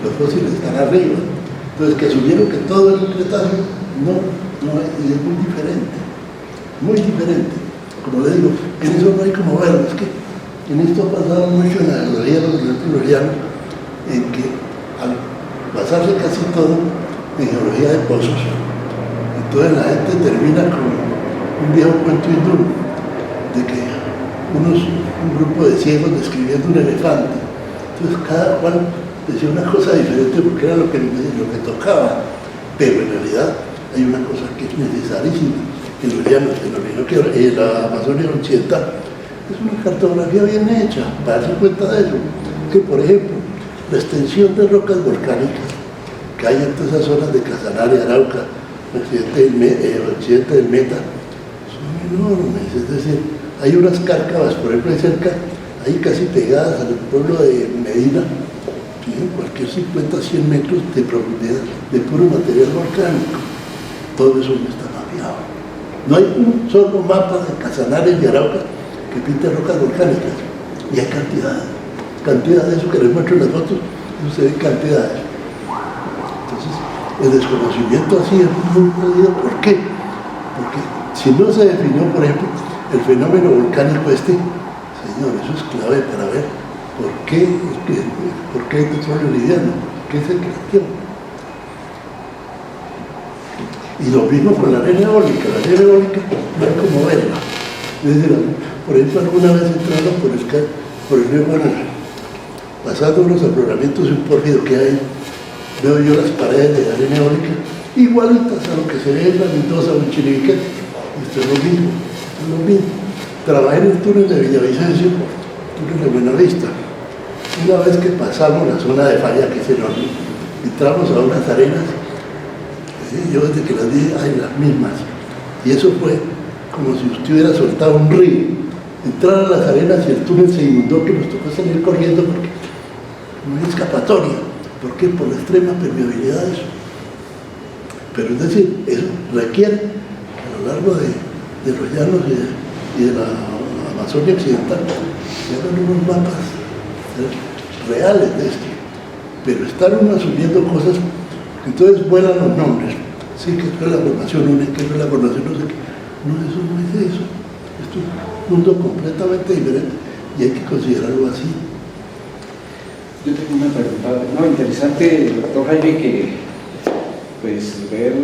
los fósiles están arriba. Entonces, que asumieron que todo es un Cretáceo, no es muy diferente, muy diferente. Como le digo, en eso no hay como verlo, es que en esto ha pasado mucho en la geología de los florianos, en que al basarse casi todo en geología de pozos, entonces la gente termina con un viejo cuento hindú de que un grupo de ciegos describiendo un elefante, entonces cada cual decía una cosa diferente porque era lo que tocaba, pero en realidad hay una cosa que es necesarísima en los llanos, en la Amazonia Occidental, es una cartografía bien hecha para darse cuenta de eso, que por ejemplo la extensión de rocas volcánicas que hay en todas esas zonas de Casanare, Arauca, occidente del Meta, son enormes. Es decir, hay unas cárcavas, por ejemplo, ahí cerca, ahí casi pegadas al pueblo de Medina, tienen cualquier 50, 100 metros de profundidad de puro material volcánico. Todo eso no está mapeado. No hay un solo mapa de Casanares y Arauca que pinte rocas volcánicas. Y hay cantidades de eso que les muestro en las fotos, eso se ven cantidades. Entonces, el desconocimiento así es muy jodido. ¿Por qué? Porque si no se definió, por ejemplo, el fenómeno volcánico señor, eso es clave para ver por qué hay petróleo liviano, qué se creció. Y lo mismo con la arena eólica. La arena eólica no hay como verla. Es decir, por ejemplo, alguna vez entrando por el río Paraná, pasando unos afloramientos de un pórfido que hay, veo yo las paredes de arena eólica igualitas a lo que se ve en la Mendoza o en Chiribiquete. Esto es lo mismo. Trabajé en el túnel de Villavicencio, túnel de Buenavista. Una vez que pasamos la zona de falla, que es enorme, entramos a unas arenas, yo desde que las dije, hay las mismas. Y eso fue como si usted hubiera soltado un río. Entraron a las arenas y el túnel se inundó, que nos tocó salir corriendo porque no hay escapatoria. ¿Por qué? Por la extrema permeabilidad de eso. Pero es decir, eso requiere a lo largo de los llanos y de la Amazonia occidental se hagan unos mapas reales de esto. Pero estar uno asumiendo cosas, entonces vuelan los nombres. Sí, que esto es la formación única, que esto es la formación no sé qué. No, eso no es eso. Esto es un mundo completamente diferente y hay que considerarlo así. Yo tengo una pregunta, interesante, doctor Jaime, que pues ver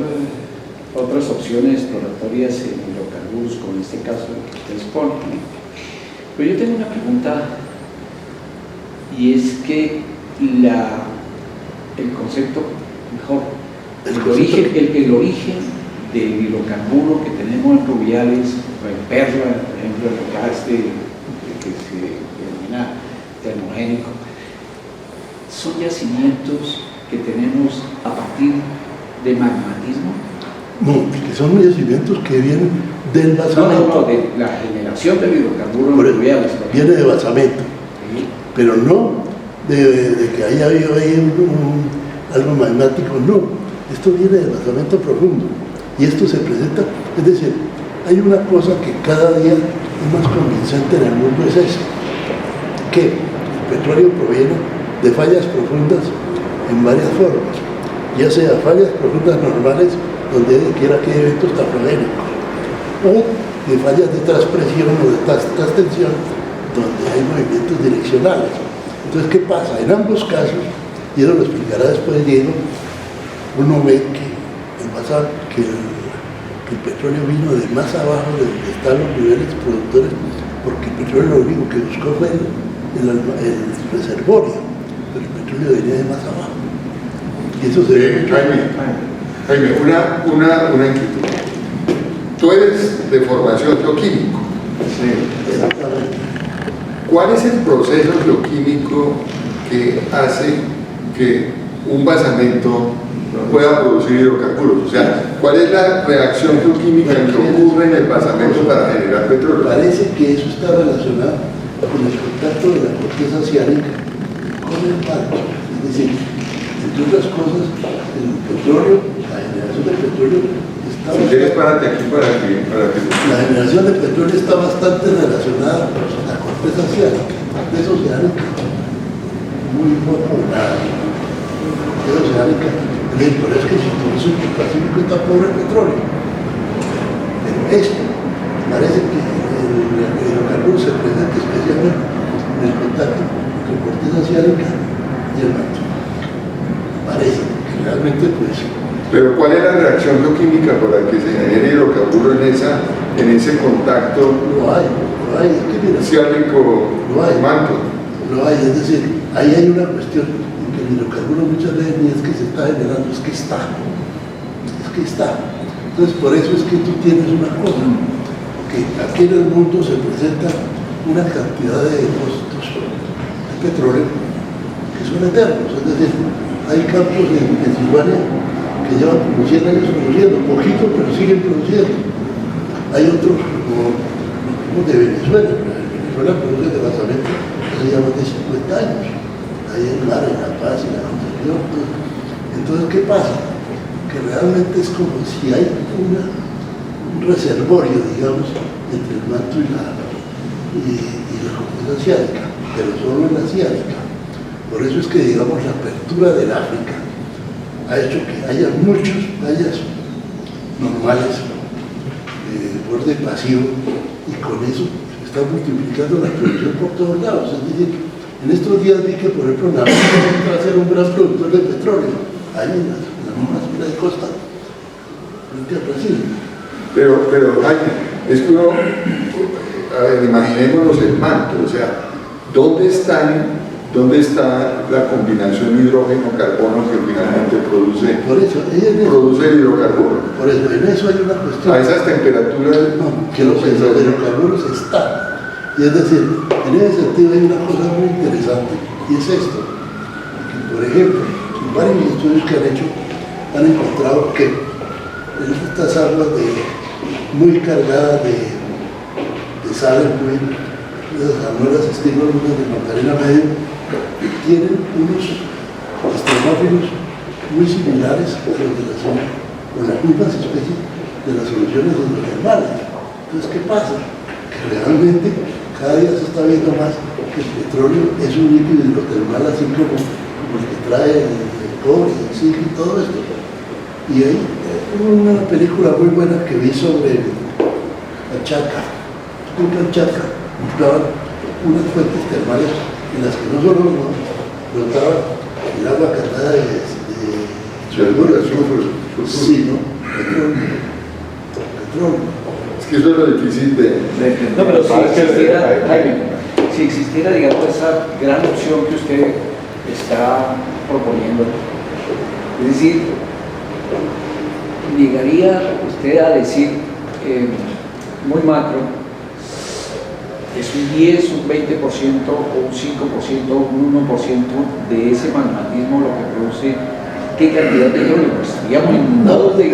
otras opciones exploratorias en hidrocarburos, como en este caso que ustedes ponen, ¿no? Pero yo tengo una pregunta, y es que el concepto, mejor, el origen del hidrocarburo que tenemos en Rubiales o en Perla, por ejemplo, el gas que se denomina termogénico, son yacimientos que tenemos a partir de magmatismo. No, que son yacimientos que vienen del basamento. No, de la generación del hidrocarburo en Rubiales. Viene de basamento, Sí. pero no de que haya habido ahí algo magmático, no. Esto viene del basamento profundo y esto se presenta, es decir, hay una cosa que cada día es más convincente en el mundo, es esa, que el petróleo proviene de fallas profundas en varias formas, ya sea fallas profundas normales, donde quiera que hay eventos tafrogénicos, o de fallas de transpresión o de transtensión, donde hay movimientos direccionales. Entonces, ¿qué pasa? En ambos casos, y eso lo explicará después Diego, uno ve que el petróleo vino de más abajo de donde están los niveles productores, porque el petróleo lo único que buscó fue el reservorio, pero el petróleo venía de más abajo. Y eso se ve. Jaime, una inquietud. Tú eres de formación geoquímico. Sí, exactamente. ¿Cuál es el proceso geoquímico que hace que un basamento pueda producir hidrocarburos? O sea, ¿cuál es la reacción geoquímica que ocurre en el basamento para generar petróleo? Parece que eso está relacionado con el contacto de la corteza oceánica con el manto. Es decir, entre otras cosas, el petróleo, la generación de petróleo está Si quieres, párate aquí para que... La generación de petróleo está bastante relacionada con la corteza oceánica. La corteza oceánica, muy poco nada. La corteza oceánica, pero es que si todo el Pacífico está pobre en petróleo. Pero esto, parece que el hidrocarburo se presenta especialmente en el contacto entre corteza oceánica y el manto. Parece que realmente pues... Pero ¿cuál es la reacción geoquímica para que se genere hidrocarburo en ese contacto Lo hay, es que mira, oceánico manto? lo hay, es decir, ahí hay una cuestión en que el hidrocarburo muchas veces ni es que se está generando, es que está. Entonces por eso es que tú tienes una cosa, que aquí en el mundo se presenta una cantidad de depósitos de petróleo que son eternos, es decir, hay campos en Pensilvania que llevan como 100 años produciendo, poquito, pero siguen produciendo. Hay otros como de Venezuela, pero en Venezuela produce de basamento hace ya más de 50 años. ahí en Mar, en La Paz, en la Concepción. Entonces, ¿qué pasa? Que realmente es como si hay un reservorio, digamos, entre el manto y la corteza asiática, pero solo en la asiática. Por eso es que, digamos, la apertura del África ha hecho que haya muchos playas normales, borde pasivo, y con eso se está multiplicando la producción por todos lados. Es decir, en estos días vi que, por ejemplo, Namibia va a ser un gran productor de petróleo, ahí en la misma zona de costa, frente a Brasil. Pero Jaime, es que uno, a ver, imaginémonos el manto, o sea, ¿dónde está la combinación hidrógeno-carbono que finalmente produce el hidrocarburo? Por eso, en eso hay una cuestión. A esas temperaturas, no, que los hidrocarburos están. Y es decir, en ese sentido hay una cosa muy interesante, y es esto, que, por ejemplo, en varios estudios que han hecho, han encontrado que en estas aguas muy cargadas de sales, las anuelas estímulos de Magdalena Medio, tienen unos estromófilos muy similares a los de la zona, con las mismas especies de las soluciones hidrotermales. Entonces, ¿qué pasa? Que realmente cada día se está viendo más que el petróleo es un líquido hidrotermal, así como el que trae el cobre, el zinc y todo esto. Y hay una película muy buena que vi sobre la Chaca. En Chaca mostraban unas fuentes termales en las que no solo brotaban el agua cargada de sulfuro, sino petróleo. es que eso es lo difícil de... No, pero si existiera, digamos, esa gran opción que usted está proponiendo, es decir, llegaría usted a decir, muy macro, es un 10, un 20% o un 5%, un 1% de ese magmatismo lo que produce, ¿qué cantidad de petróleo? Pues estaríamos inundados de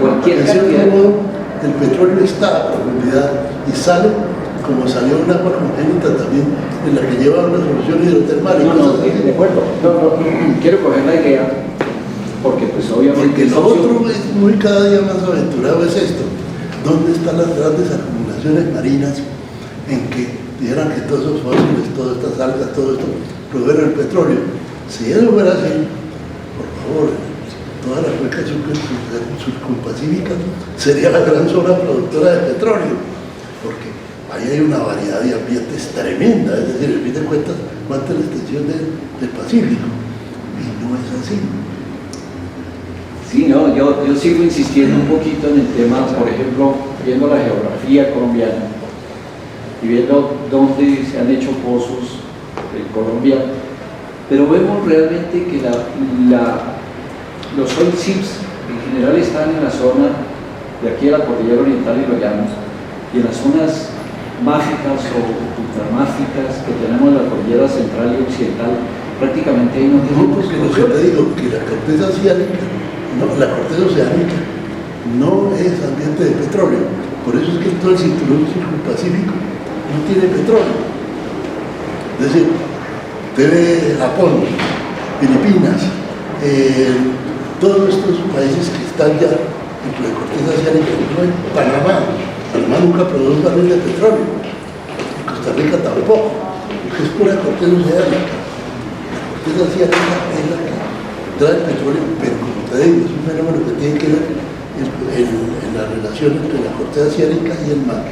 cualquier cantidad. El petróleo está a profundidad y sale como salió un agua congénita también, en la que lleva una solución hidrotermal. No, de acuerdo. No, quiero coger la idea, porque pues obviamente... Porque lo otro es muy cada día más aventurado es esto. ¿Dónde están las grandes acumulaciones marinas en que dieran que todos esos fósiles, todas estas algas, todo esto, proveen el petróleo? Si eso fuera así, por favor, toda la cuenca surcompacífica sería la gran zona productora de petróleo, porque ahí hay una variedad de ambientes tremenda, es decir, en fin de cuentas, cuánta es la extensión del Pacífico, y no es así. Sí, no, yo sigo insistiendo un poquito en el tema, por ejemplo, viendo la geografía colombiana y viendo dónde se han hecho pozos en Colombia, pero vemos realmente que los oil seeps en general están en la zona de aquí a la cordillera oriental y los llanos, y en las zonas mágicas o ultramágicas que tenemos en la cordillera central y occidental, prácticamente ahí no tenemos. Porque lo que te digo, que la corteza oceánica, la corteza oceánica no es ambiente de petróleo, por eso es que todo el cinturón circunpacífico no tiene petróleo. Es decir, tiene Japón, Filipinas, todos estos países que están ya dentro de corteza oceánica, no hay Panamá nunca produce barril de petróleo, y Costa Rica tampoco, porque es pura corteza oceánica. La corteza oceánica es la que trae el petróleo, pero como te digo, es un fenómeno que tiene que ver en la relación entre la corteza oceánica y el mar.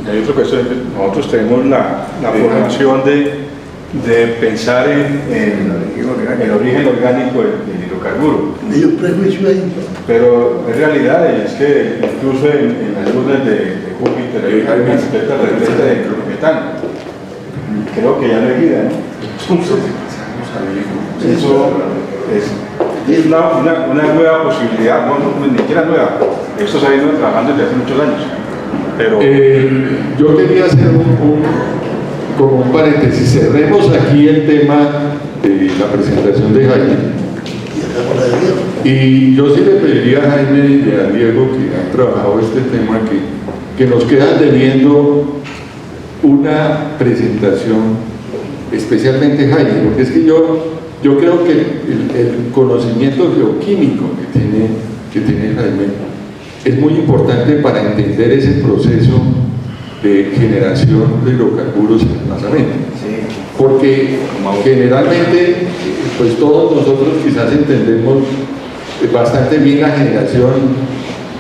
Hay otra cuestión, nosotros tenemos la formación de pensar en el origen orgánico del hidrocarburo. Hay un prejuicio ahí. Pero es realidad, es que incluso en las lunas de Júpiter hay una bicicleta repleta de metano. Creo que ya no hay vida, ¿no? Eso es una nueva posibilidad, no, ni siquiera nueva. Esto se ha ido trabajando desde hace muchos años. Pero yo quería hacer como un paréntesis. Cerremos aquí el tema de la presentación de Jaime. Y yo sí le pediría a Jaime y a Diego, que han trabajado este tema, que nos quedan debiendo una presentación especialmente Jaime, porque es que yo creo que el conocimiento geoquímico que tiene Jaime es muy importante para entender ese proceso de generación de hidrocarburos en almacenamiento. Porque generalmente, pues todos nosotros quizás entendemos bastante bien la generación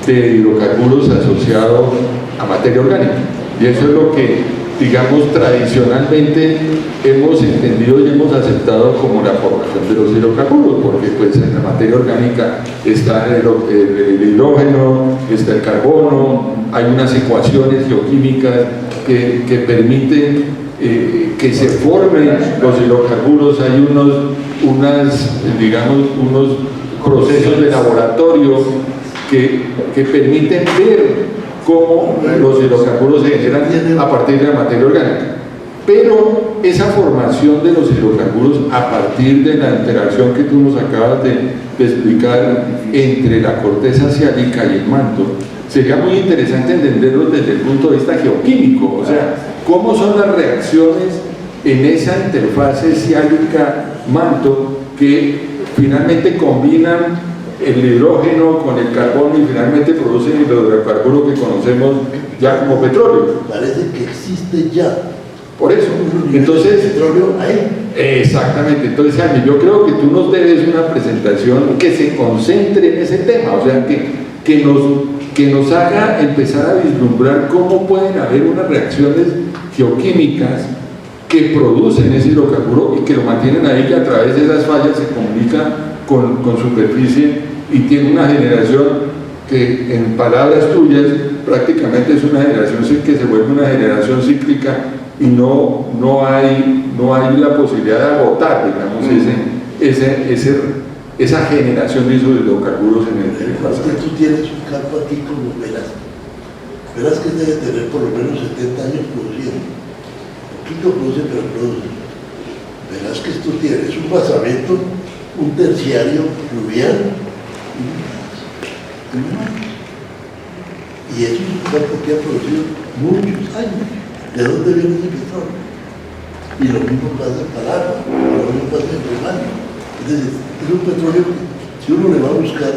de hidrocarburos asociado a materia orgánica. Y eso es lo que, digamos, tradicionalmente hemos entendido y hemos aceptado como la formación de los hidrocarburos, porque pues en la materia orgánica está el hidrógeno, está el carbono, hay unas ecuaciones geoquímicas que permiten que se formen los hidrocarburos, hay unos procesos de laboratorio que permiten ver cómo los hidrocarburos se generan a partir de la materia orgánica. Pero esa formación de los hidrocarburos a partir de la interacción que tú nos acabas de explicar entre la corteza ciálica y el manto, sería muy interesante entenderlo desde el punto de vista geoquímico, o sea, cómo son las reacciones en esa interfase ciálica-manto que finalmente combinan el hidrógeno con el carbono y finalmente producen el hidrocarburo que conocemos ya como petróleo. Parece que existe ya. Por eso, entonces, petróleo ahí. Exactamente, entonces Jaime, yo creo que tú nos debes una presentación que se concentre en ese tema, o sea, que nos haga empezar a vislumbrar cómo pueden haber unas reacciones geoquímicas que producen ese hidrocarburo y que lo mantienen ahí, que a través de esas fallas se comunica con superficie y tiene una generación que, en palabras tuyas, prácticamente es una generación que se vuelve una generación cíclica y no hay la posibilidad de agotar, digamos, esa generación de esos hidrocarburos en el pasado. Tú tienes un campo aquí como verás que debe tener por lo menos 70 años produciendo. Poquito produce, pero produce. Verás que tú tienes un basamento, un terciario fluvial, y eso es un campo que ha producido muchos años. ¿De dónde viene ese petróleo? Y lo mismo pasa para el agua, lo mismo pasa en el mar. Es decir, es un petróleo que si uno le va a buscar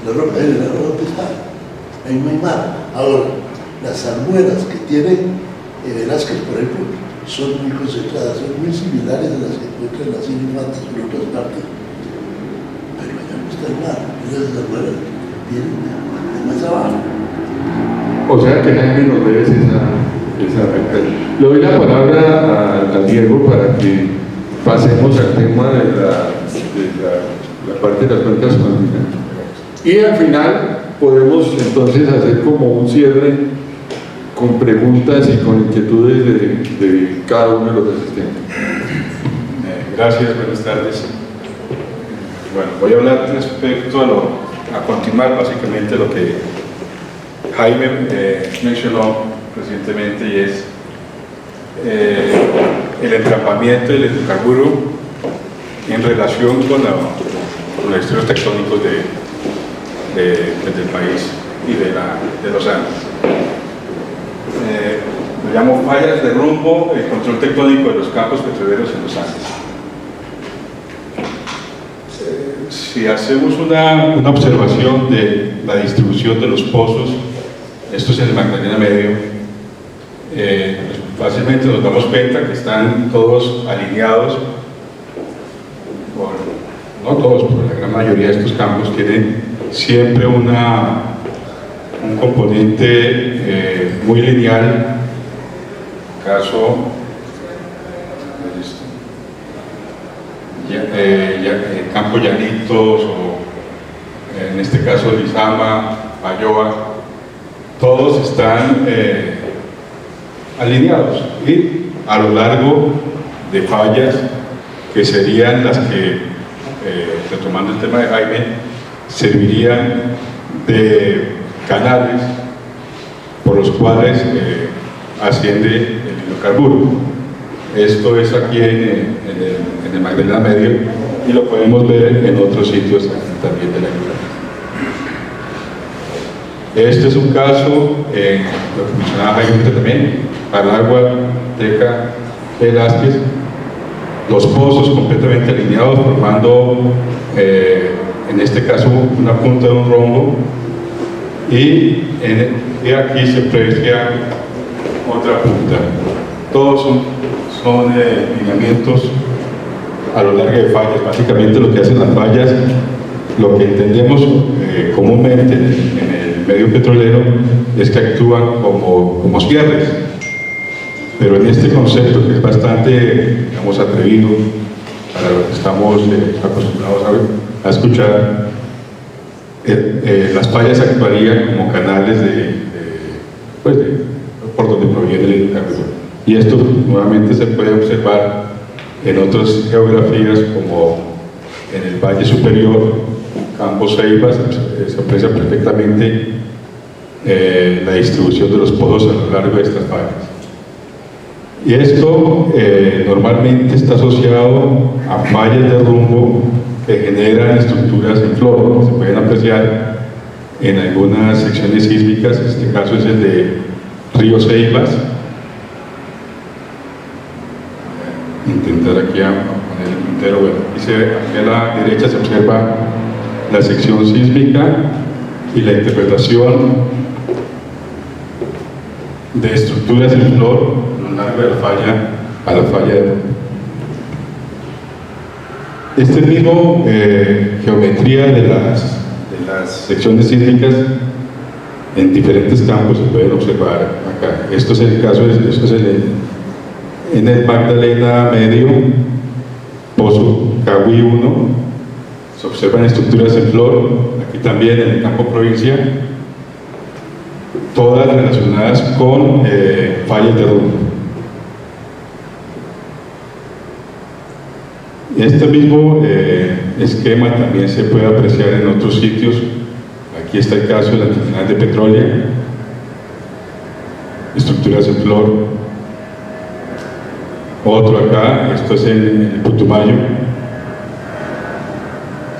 la roca de la ¿dónde está? Ahí no hay mar. Ahora, las salmueras que tiene Velázquez, por ejemplo, son muy concentradas, son muy similares a las que encuentran las infantas en otras partes. Pero allá no está el mar, esas salmueras vienen de más abajo. O sea que Jaime nos debes esa le doy la palabra a Diego para que pasemos al tema de la parte de las cuencas colombianas. Y al final podemos entonces hacer como un cierre con preguntas y con inquietudes de cada uno de los asistentes. Gracias, buenas tardes. Bueno, voy a hablar respecto a continuar básicamente lo que Jaime mencionó recientemente, y es el entrampamiento del hidrocarburo en relación con los estudios tectónicos del país y de los Andes. Lo llamo fallas de rumbo, el control tectónico de los campos petroleros en los Andes. Si hacemos una observación de la distribución de los pozos, esto es en el Magdalena Medio, fácilmente nos damos cuenta que están todos alineados, no todos, pero la gran mayoría de estos campos tienen siempre un componente muy lineal, caso Campo Llanitos, o en este caso Lizama, Payoa, todos están alineados y a lo largo de fallas que serían las que, retomando el tema de Jaime, servirían de canales por los cuales asciende el hidrocarburo. Esto es aquí en el Magdalena Medio y lo podemos ver en otros sitios también de la isla. Este es un caso, lo que mencionaba Jaime también, Palagua, Teca, Velázquez, los pozos completamente alineados, formando en este caso una punta de un rombo, y aquí se aprecia otra punta. Todos son lineamientos a lo largo de fallas. Básicamente lo que hacen las fallas, lo que entendemos comúnmente en el medio petrolero, es que actúan como cierres. Pero en este concepto, que es bastante, digamos, atrevido, para lo que estamos acostumbrados a escuchar, las fallas actuarían como canales por donde proviene el hidrocarburo. Y esto nuevamente se puede observar en otras geografías, como en el Valle Superior, Campos Ceibas, se aprecia perfectamente la distribución de los pozos a lo largo de estas fallas. Y esto normalmente está asociado a fallas de rumbo que generan estructuras en flor, que se pueden apreciar en algunas secciones sísmicas. Este caso es el de Río Ceibas. Intentar aquí a poner el puntero. Bueno, aquí a la derecha se observa la sección sísmica y la interpretación de estructuras en flor a lo largo de la falla de rumbo. Este mismo geometría de las secciones sísmicas en diferentes campos se pueden observar acá. Esto es el caso, esto es en el Magdalena Medio, Pozo Cagüí 1, se observan estructuras en flor, aquí también en el campo provincia, todas relacionadas con fallas de rumbo. Este mismo esquema también se puede apreciar en otros sitios. Aquí está el caso de la terminal de Petrolia, estructuras en flor. Otro acá, esto es en el Putumayo.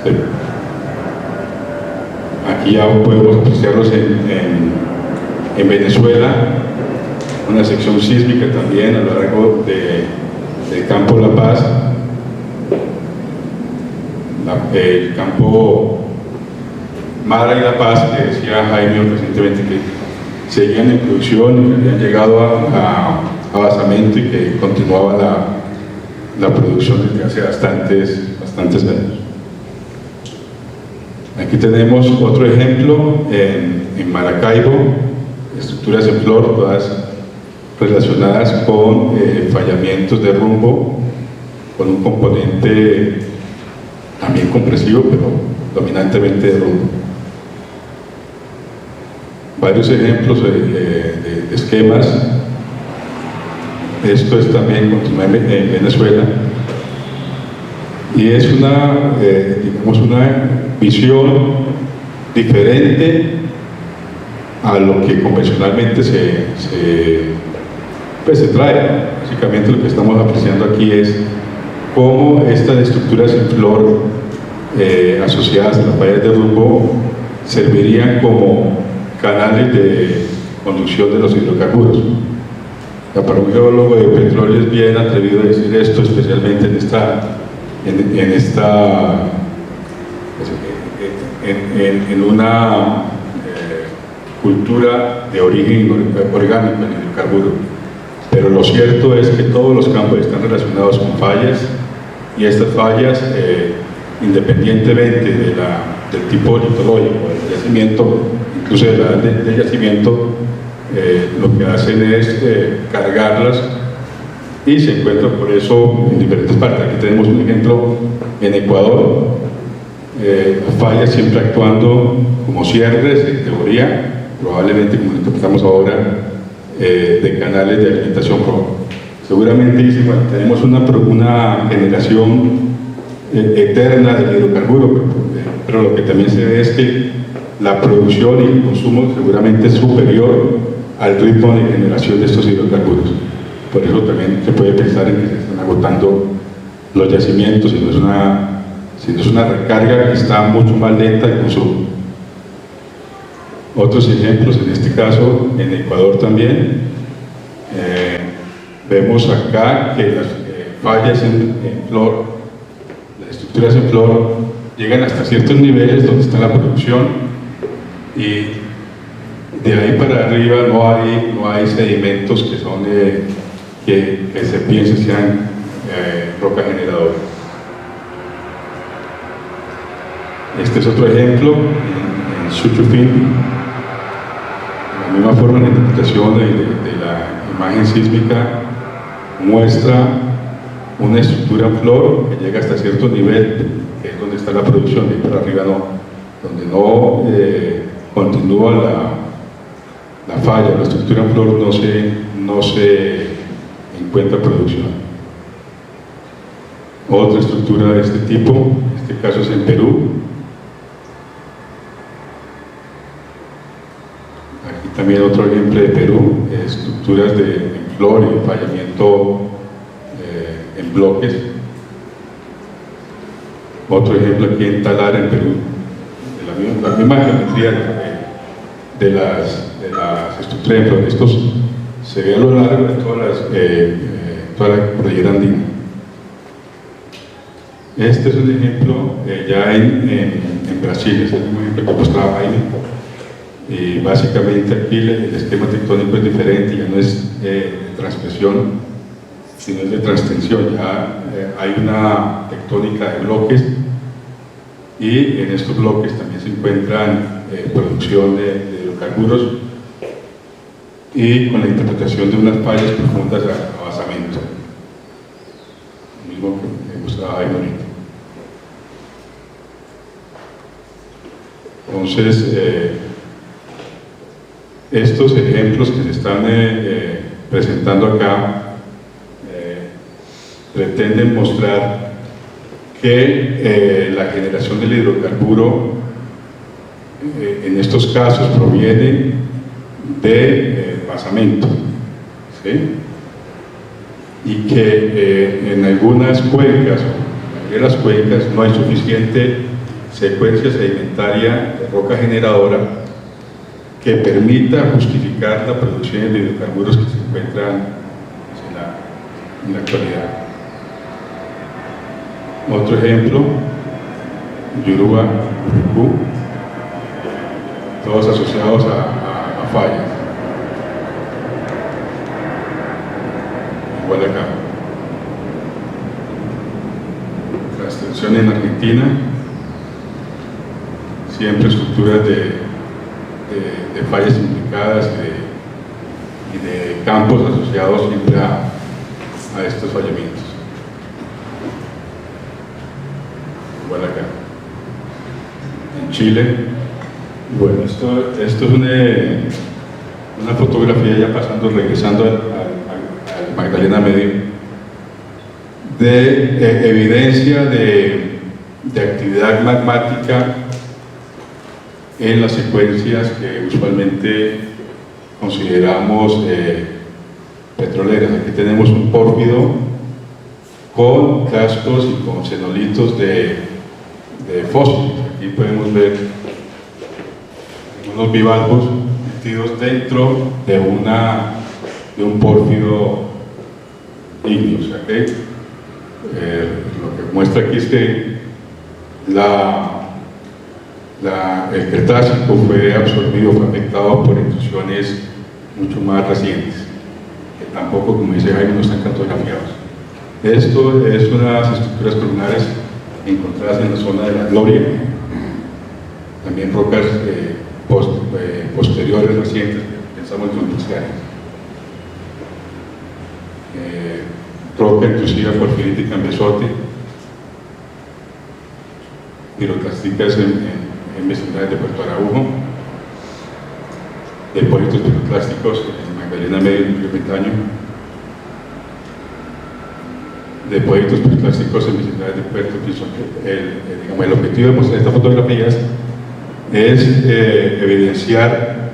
Sí. Aquí ya podemos apreciarlos en Venezuela, una sección sísmica también a lo largo del campo La Paz. El campo Mara y La Paz, que decía Jaime recientemente que seguían en producción y que habían llegado a basamento y que continuaba la producción desde hace bastantes años. Aquí tenemos otro ejemplo en Maracaibo, estructuras en flor, todas relacionadas con fallamientos de rumbo, con un componente también compresivo, pero dominantemente de rumbo. Varios ejemplos de esquemas. Esto es también en Venezuela, y es una visión diferente a lo que convencionalmente se trae. Básicamente lo que estamos apreciando aquí es cómo estas estructuras en flor asociadas a las fallas de rumbo servirían como canales de conducción de los hidrocarburos. Para un geólogo de petróleo es bien atrevido a decir esto, especialmente en una cultura de origen orgánico en el hidrocarburo. Pero lo cierto es que todos los campos están relacionados con fallas, y estas fallas, independientemente del tipo litológico, del yacimiento, incluso de la edad del yacimiento, lo que hacen es cargarlas, y se encuentran por eso en diferentes partes. Aquí tenemos un ejemplo en Ecuador, fallas siempre actuando como cierres, en teoría, probablemente como lo interpretamos ahora, de canales de alimentación roja. Seguramente dicen, bueno, tenemos una generación eterna del hidrocarburo, pero lo que también se ve es que la producción y el consumo seguramente es superior al ritmo de generación de estos hidrocarburos. Por eso también se puede pensar en que se están agotando los yacimientos, si no es una recarga que está mucho más lenta el consumo. Otros ejemplos, en este caso en Ecuador también, vemos acá que las fallas en flor, las estructuras en flor llegan hasta ciertos niveles donde está la producción y de ahí para arriba no hay sedimentos que son que se piense sean roca generadora. Este es otro ejemplo en Suchufindi. De la misma forma, la interpretación de la imagen sísmica muestra una estructura en flor que llega hasta cierto nivel, que es donde está la producción, y para arriba no, donde no continúa la falla, la estructura en flor no se encuentra producción. Otra estructura de este tipo, en este caso es en Perú. Aquí también otro ejemplo de Perú, estructuras en flor y fallamiento en bloques. Otro ejemplo aquí en Talara, en Perú, de la misma geometría de las estructuras en flor. Estos se ve a lo largo de toda la cordillera andina. Este es un ejemplo ya en Brasil, es el mismo ejemplo que mostraba Jaime. Y básicamente aquí el esquema tectónico es diferente, ya no es de transpresión, sino es de transtensión. Ya hay una tectónica de bloques y en estos bloques también se encuentran producción de hidrocarburos y con la interpretación de unas fallas profundas a basamento. Lo mismo que mostraba Jaime ahorita. Entonces, estos ejemplos que se están presentando acá pretenden mostrar que la generación del hidrocarburo en estos casos proviene de basamento, ¿sí? Y que en algunas cuencas, o en las cuencas, no hay suficiente secuencia sedimentaria de roca generadora que permita justificar la producción de hidrocarburos que se encuentran en la actualidad. Otro ejemplo, Yoruba, Urubú, todos asociados a fallas. Igual acá. La extensión en Argentina, siempre estructuras de fallas implicadas y de campos asociados siempre a estos fallamientos. Igual acá. En Chile, bueno, esto es una fotografía ya regresando al Magdalena Medio, de evidencia de actividad magmática en las secuencias que usualmente consideramos petroleras. Aquí tenemos un pórfido con cascos y con xenolitos de fósiles. Aquí podemos ver unos bivalvos metidos dentro de un pórfido ígneo. O sea que lo que muestra aquí es que el Cretácico fue absorbido, fue afectado por intrusiones mucho más recientes, que tampoco, como dice Jaime, no están cartografiados. Esto es unas estructuras columnares encontradas en la zona de la Gloria, también rocas posteriores, recientes, pensamos en los terciarios. Roca intrusiva porfirítica en Besote, piroclásticas en vecindades de Puerto Araujo, depósitos piroclásticos en Magdalena Medio y Río Metaño, depósitos piroclásticos en vecindades de Puerto Piso. El objetivo de mostrar estas fotografías es evidenciar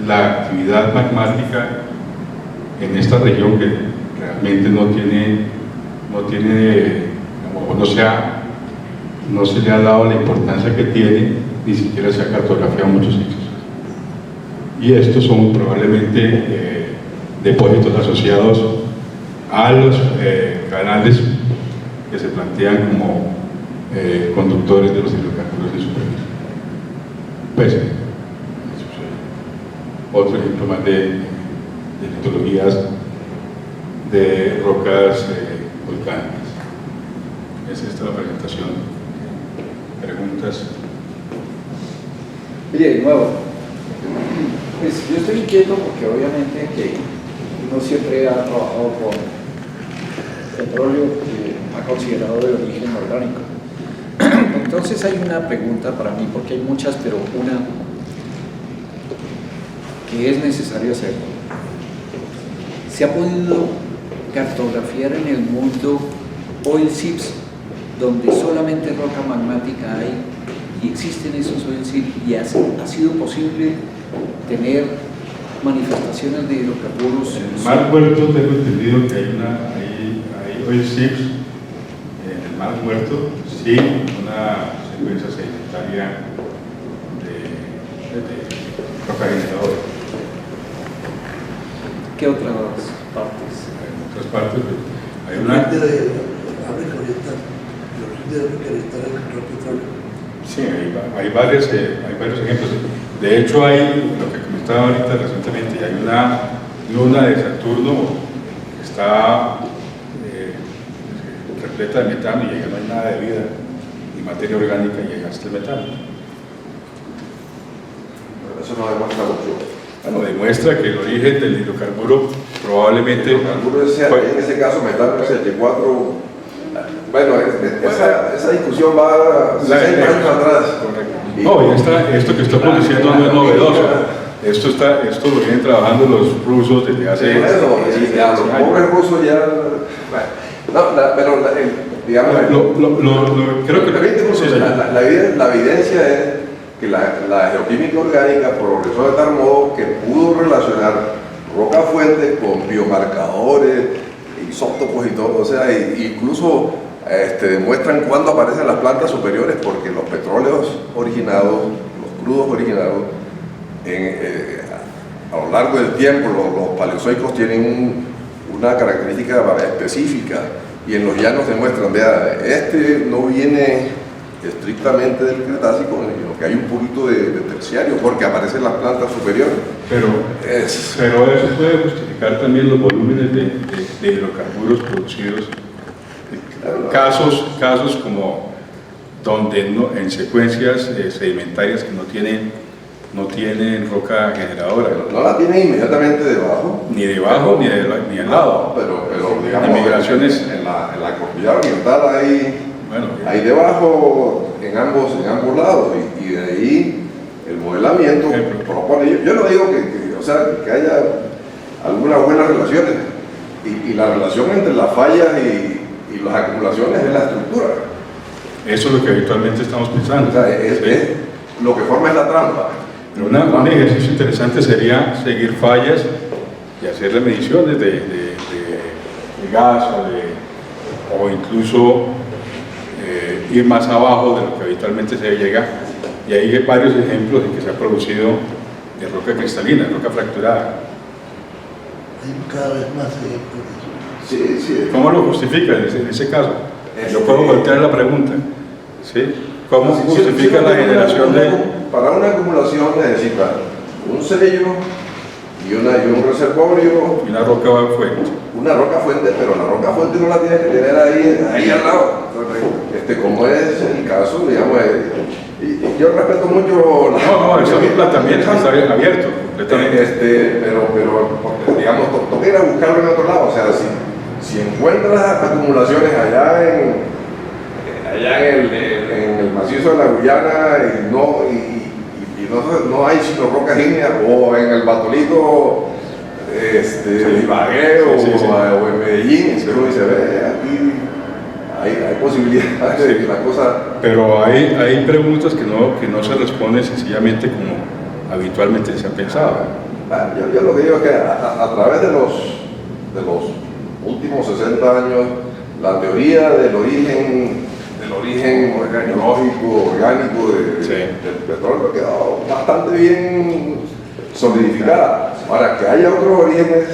la actividad magmática en esta región que realmente no se le ha dado la importancia que tiene, ni siquiera se ha cartografiado muchos sitios. Y estos son probablemente depósitos asociados a los canales que se plantean como conductores de los hidrocarburos de superficie. Pues, otro ejemplo más de litologías de rocas volcánicas. Es esta la presentación. ¿Preguntas? Mire, de nuevo, pues yo estoy inquieto porque obviamente que uno siempre ha trabajado con petróleo que ha considerado de origen orgánico. Entonces hay una pregunta para mí, porque hay muchas, pero una que es necesario hacer. ¿Se ha podido cartografiar en el mundo oil seeps donde solamente roca magmática hay y existen esos oil seeps y ha sido posible tener manifestaciones de hidrocarburos? En el Mar Muerto tengo entendido que hay oil seeps en el Mar Muerto, sí, una secuencia sedimentaria de roca generadora. ¿Qué otras partes? En otras partes hay El una... norte de África Oriental, el norte de África Oriental encontró petróleo. Sí, hay varios ejemplos. De hecho, hay lo que comentaba ahorita recientemente, hay una luna de Saturno que está repleta de metano y allá no hay nada de vida, ni materia orgánica, y allá está el metano. Eso no demuestra mucho. Bueno, demuestra que el origen del hidrocarburo probablemente... En ese caso, metano 64. Bueno, esa discusión va 60 años atrás. Correcto. No, y esto que estamos diciendo no es novedoso. Esto lo vienen trabajando los rusos desde hace... Sí, los pobres rusos ya... Pero digamos... creo que... La evidencia es que la geoquímica orgánica progresó de tal modo que pudo relacionar roca fuente con biomarcadores, isótopos y todo, o sea, incluso demuestran cuándo aparecen las plantas superiores, porque los petróleos originados, los crudos originados, a lo largo del tiempo, los paleozoicos tienen una característica específica, y en los llanos demuestran, vea, no viene estrictamente del Cretácico, sino que hay un poquito de terciario, porque aparecen las plantas superiores. Pero eso puede justificar también los volúmenes de hidrocarburos producidos. Casos como donde en secuencias sedimentarias que no tienen roca generadora. No la tienen inmediatamente debajo. Ni debajo ni al lado. Pero digamos, migraciones en la cordillera oriental hay debajo en ambos lados, y de ahí el modelamiento propone. Yo no digo que haya algunas buenas relaciones, y la relación entre las fallas y las acumulaciones es la estructura. Eso es lo que habitualmente estamos pensando. O sea, es lo que forma es la trampa. Pero un ejercicio interesante sería seguir fallas y hacerle mediciones de gas o incluso ir más abajo de lo que habitualmente se llega, y ahí hay varios ejemplos en que se ha producido de roca cristalina, roca fracturada. Hay cada vez más ejemplos de eso. Sí. ¿Cómo lo justifica en ese caso? Yo puedo voltear la pregunta, ¿sí? ¿Cómo justifica la generación de...? Para una acumulación necesita un sello y un reservorio. Y una roca fuente. Una roca fuente, pero la roca fuente no la tienes que tener ahí al lado. Como es el caso, digamos, y yo respeto mucho eso también está abierto completamente. Pero digamos, toca ir a buscarlo en otro lado. O sea, si encuentras acumulaciones allá en el macizo de la Guyana y no hay sino rocas ígneas, o en el Batolito de Ibagué o en Medellín, entonces uno dice, ve, aquí hay posibilidades de que la cosa... Pero hay preguntas que no se responden sencillamente como habitualmente se ha pensado. Yo lo que digo es que a través de los últimos 60 años, la teoría del origen orgánico del petróleo ha quedado bastante bien solidificada. Ahora, que haya otros orígenes,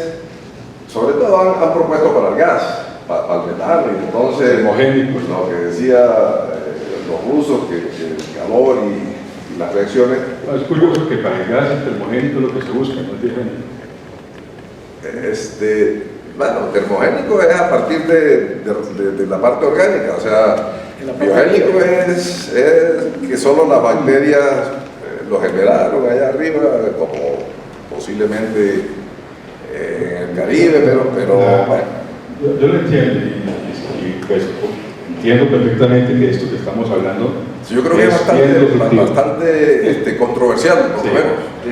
sobre todo han propuesto para el gas, metano, y entonces Termogénicos. lo que decía los rusos, que el calor y las reacciones. No, es curioso que para el gas el termogénico es lo que se busca, no es diferente. Bueno, termogénico es a partir de la parte orgánica, o sea, biogénico es que solo las bacterias lo generaron allá arriba, como posiblemente en el Caribe, pero bueno. Yo lo entiendo y pues entiendo perfectamente que esto que estamos hablando Yo creo que es bastante controversial, por lo menos. Sí.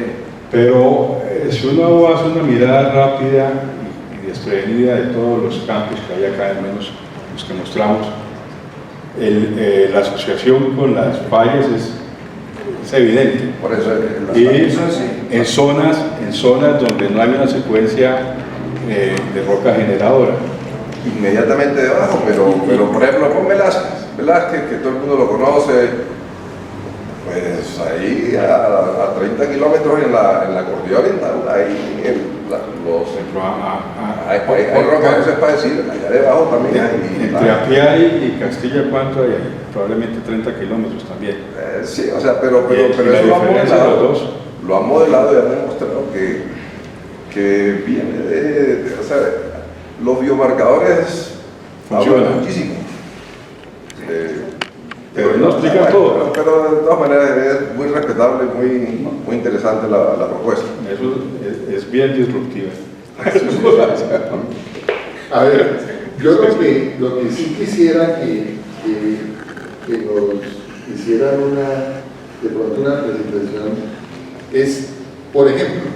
Pero si uno hace una mirada rápida y desprevenida de todos los campos que hay acá, al menos los que mostramos, la asociación con las fallas es evidente. Por eso Y en zonas donde no hay una secuencia de roca generadora. inmediatamente debajo, pero por ejemplo con Velázquez, que todo el mundo lo conoce, pues ahí a 30 kilómetros en la cordillera oriental, ahí hay rocas, eso es para decir, allá debajo también hay. Entre Apiay y Castilla, ¿cuánto hay ahí? Probablemente 30 kilómetros también. Sí, o sea, pero Y eso la diferencia de los dos. lo han modelado y han demostrado que viene o sea, los biomarcadores Funcionan. hablan muchísimo. Pero no explica todo. Pero de todas maneras es muy respetable, muy interesante la propuesta. Eso es bien disruptiva. A ver, yo lo que sí quisiera que nos hicieran de pronto una presentación es, por ejemplo,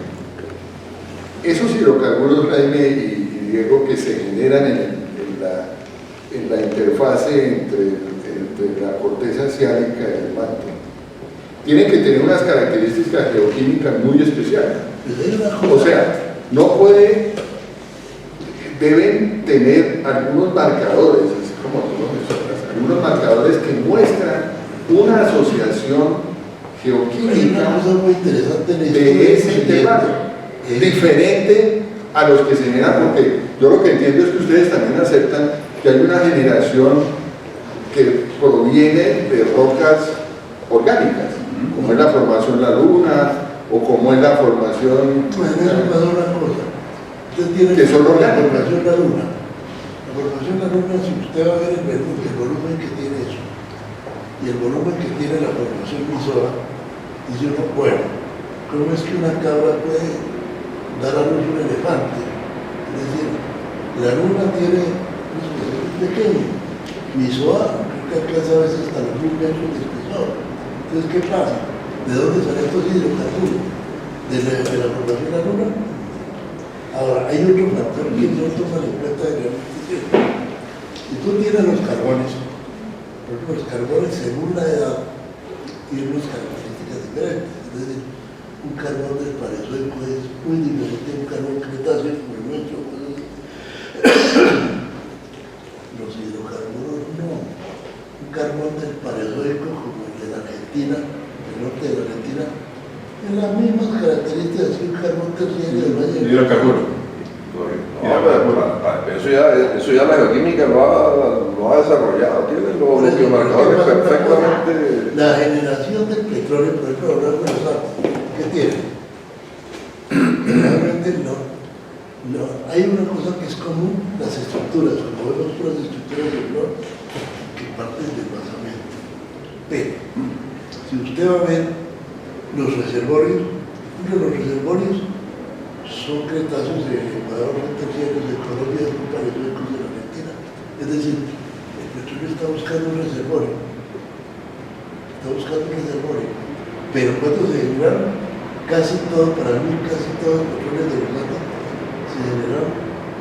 esos hidrocarburos, Jaime y Diego, que se generan en la interfase entre la corteza oceánica y el manto, tienen que tener unas características geoquímicas muy especiales. O sea, deben tener algunos marcadores, así como nosotros, algunos marcadores que muestran una asociación geoquímica muy interesante de ese tema, diferente a los que se generan, porque yo lo que entiendo es que ustedes también aceptan que hay una generación que proviene de rocas orgánicas, como es la formación de la luna, o como es la formación... Pues eso me da una cosa. Usted tiene que son la orgánicas. formación de la luna. La formación de la luna, si usted va a ver el volumen que tiene eso, y el volumen que tiene la formación misora, dice uno, bueno, ¿cómo es que una cabra puede dar a luz un elefante? Es decir, la luna tiene un espesor pequeño, misoa, que alcanza a veces hasta los 1000 metros de espesor. Entonces, ¿qué pasa? ¿De dónde salen estos hidrocarburos? ¿De la formación de la luna? Ahora, hay otro factor que no toman en cuenta de la nutrición. Si tú tienes los carbones, por ejemplo, los carbones según la edad tienen unas características diferentes. Es decir, un carbón del Paleozoico es muy diferente a un carbón cretáceo como el nuestro. Los hidrocarburos no. Un carbón del Paleozoico como el de la Argentina, el norte de la Argentina, en las mismas características que un carbón terciario del Valle del Hidrocarburo. Eso ya la geoquímica lo ha desarrollado, tienen los biomarcadores perfectamente. La generación del petróleo, por ejemplo, a lo largo de los años, ¿qué tiene? Realmente no. Hay una cosa que es común, las estructuras, como vemos por las estructuras del flor, que parten del basamento. Pero, si usted va a ver los reservorios son cretáceos del Ecuador, terciarios de Colombia, de Paleozoicos de la Argentina. Es decir, el petróleo está buscando un reservorio. Pero cuando se generaron, casi todo el petróleo de los datos se generaron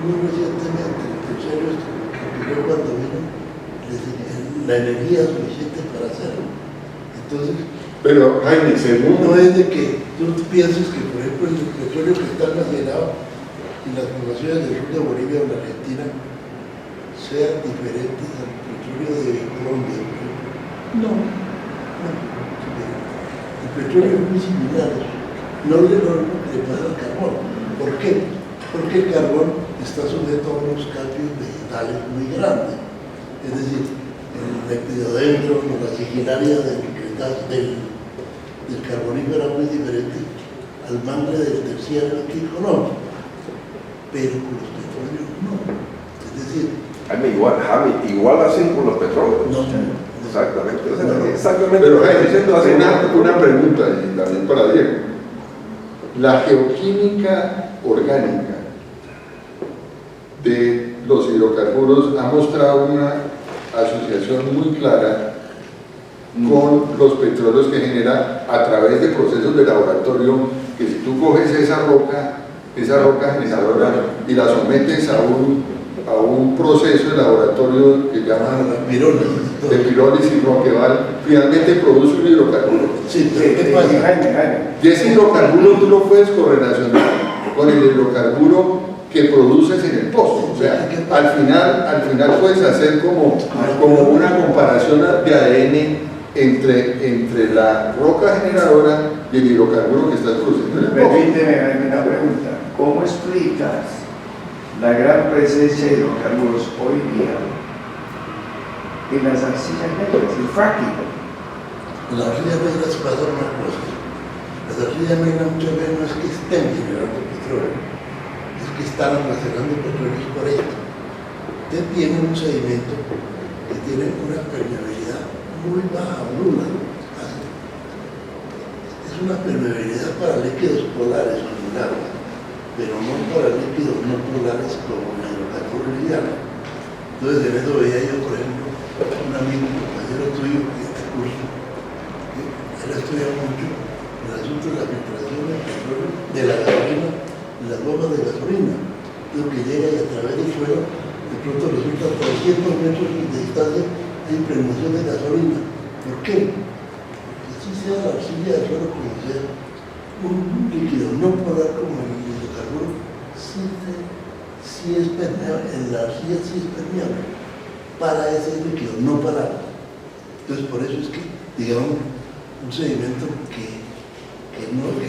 muy recientemente. El terciario que ocurrió cuando vino la energía suficiente para hacerlo. Entonces, Pero, Jaime, según... no es de que tú pienses que, por ejemplo, el petróleo que está almacenado en las poblaciones del sur de Bolivia o la Argentina sean diferentes al petróleo de Colombia. No. El petróleo es muy similar. No le pasa al carbón. ¿Por qué? Porque el carbón está sujeto a unos cambios vegetales muy grandes. Es decir, el lepidodendron o la sigillaria del carbonífero era muy diferente al mangle del terciario anticolón, pero con los petróleos no. Es decir, igual hacen con los petróleos. no. Exactamente, o sea, exactamente. Pero lo que estoy diciendo hace una pregunta, y también para Diego. La geoquímica orgánica de los hidrocarburos ha mostrado una asociación muy clara con los petróleos que genera a través de procesos de laboratorio, que si tú coges esa roca generadora y la sometes a un proceso de laboratorio que llaman de pirólisis Roqueval, finalmente produce un hidrocarburo. Sí, pero ¿qué pasa? Y ese hidrocarburo tú lo puedes correlacionar con el hidrocarburo que produces en el pozo. O sea, al final puedes hacer como una comparación de ADN entre la roca generadora y el hidrocarburo que estás produciendo en el pozo. Permíteme una pregunta. ¿Cómo explicas la gran presencia de hidrocarburos hoy día en las arcillas negras, el fracking? En las arcillas negras pasa una cosa. Las arcillas negras muchas veces no es que estén generando petróleo, es que están almacenando petróleo por esto. Usted tiene un sedimento que tiene una permeabilidad muy baja, nula. Es una permeabilidad para líquidos polares o lunares, pero no para líquidos no polares como el hidrocarburo liviano. Entonces, en eso veía yo, por ejemplo, un amigo, un compañero tuyo que en este curso, que él ha estudiado mucho el asunto de la filtración del petróleo, de la gasolina, de las bombas de gasolina, lo que llega y a través del suelo, de pronto resulta a 300 metros de distancia de impregnación de gasolina. ¿Por qué? Porque si sea la arcilla del suelo como sea un líquido no polar como el hidrocarburo, sí es permeable, en la arcilla sí es permeable para ese líquido, no para agua. Entonces por eso es que, digamos, un sedimento que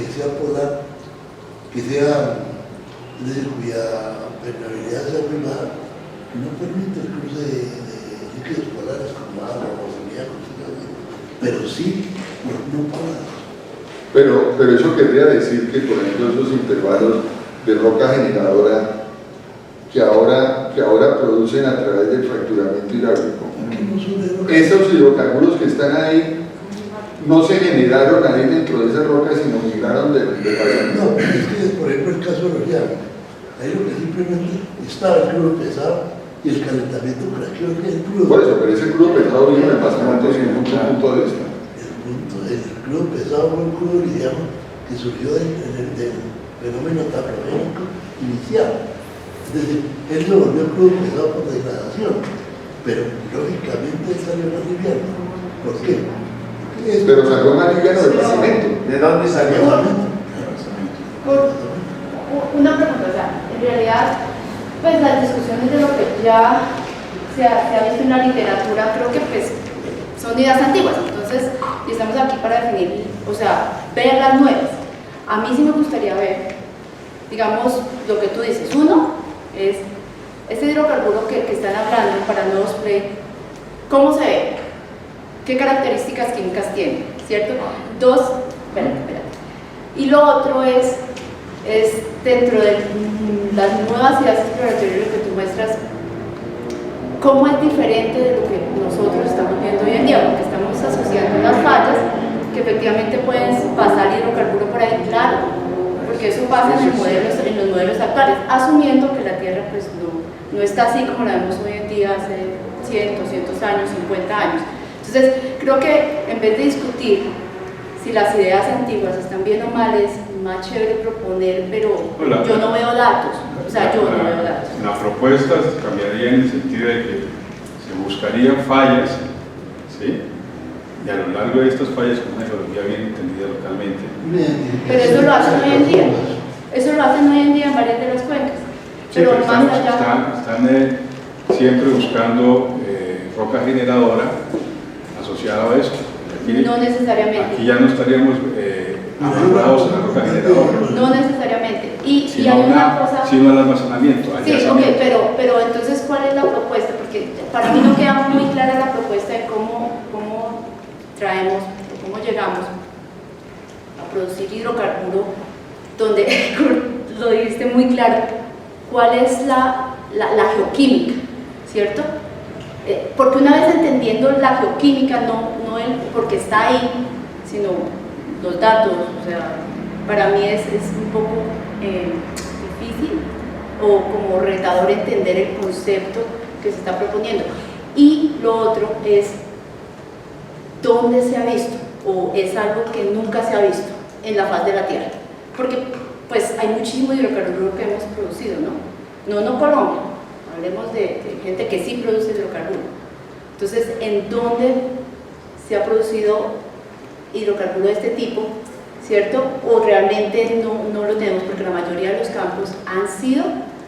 sea polar, que sea, es decir, cuya permeabilidad sea muy baja, no permite el cruce de líquidos polares como agua o amoníaco, pero sí no polares. Pero eso querría decir que, por ejemplo, esos intervalos de roca generadora que ahora producen a través del fracturamiento hidráulico, esos hidrocarburos que están ahí no se generaron ahí dentro de esas rocas, sino migraron de pasado. No, es que, por ejemplo, el caso de los llanos, ahí lo que simplemente estaba el crudo pesado y el calentamiento craqueó el crudo. Por eso, pero ese crudo pesado vino del pasamiento sin ningún punto de vista. El crudo pesado fue un crudo liviano que surgió del fenómeno taprogénico inicial. Es decir, él se volvió crudo pesado por degradación, pero lógicamente salió más liviano. ¿Por qué? Pero salió más liviano del pasamiento. ¿De dónde salió? Una pregunta, o sea, en realidad, pues las discusiones de lo que ya se ha visto en la literatura, creo que pues son ideas antiguas, entonces, y estamos aquí para definir, o sea, ver las nuevas. A mí sí me gustaría ver, digamos, lo que tú dices. Uno es este hidrocarburo que están hablando para nuevos play, ¿cómo se ve? ¿Qué características químicas tiene? ¿Cierto? Dos, espérate. Y lo otro es dentro de las nuevas ideas exploratorias que tú muestras, cómo es diferente de lo que nosotros estamos viendo hoy en día, porque estamos asociando las fallas que efectivamente pueden pasar hidrocarburo por ahí, claro, porque eso pasa en los modelos actuales, asumiendo que la Tierra pues no está así como la vemos hoy en día hace 100, 200 años, 50 años. Entonces, creo que en vez de discutir si las ideas antiguas están bien o mal, es más chévere proponer, pero yo no veo datos, o sea, yo no veo datos. La propuesta cambiaría en el sentido de que se buscarían fallas, ¿sí? Y a lo largo de estas fallas, con una geología bien entendida localmente. Pero eso lo hacen hoy en día, en varias de las cuencas. Sí, pero están siempre buscando roca generadora asociada a esto. Aquí, no necesariamente. Aquí ya no estaríamos amarrados a la roca generadora. No necesariamente. Y hay una cosa... sino al almacenamiento. Sí, ok, pero entonces, ¿cuál es la propuesta? Porque para mí no queda muy clara la propuesta de cómo traemos, cómo llegamos a producir hidrocarburo, donde lo dijiste muy claro, cuál es la geoquímica, ¿cierto? Porque una vez entendiendo la geoquímica, no el porque está ahí, sino los datos, o sea, para mí es un poco difícil o como retador entender el concepto que se está proponiendo. Y lo otro es, ¿dónde se ha visto? ¿O es algo que nunca se ha visto en la faz de la Tierra? Porque pues hay muchísimo hidrocarburo que hemos producido, ¿no? No Colombia, hablemos de gente que sí produce hidrocarburo. Entonces, ¿en dónde se ha producido hidrocarburo de este tipo? ¿Cierto? O realmente no lo tenemos, porque la mayoría de los campos han sido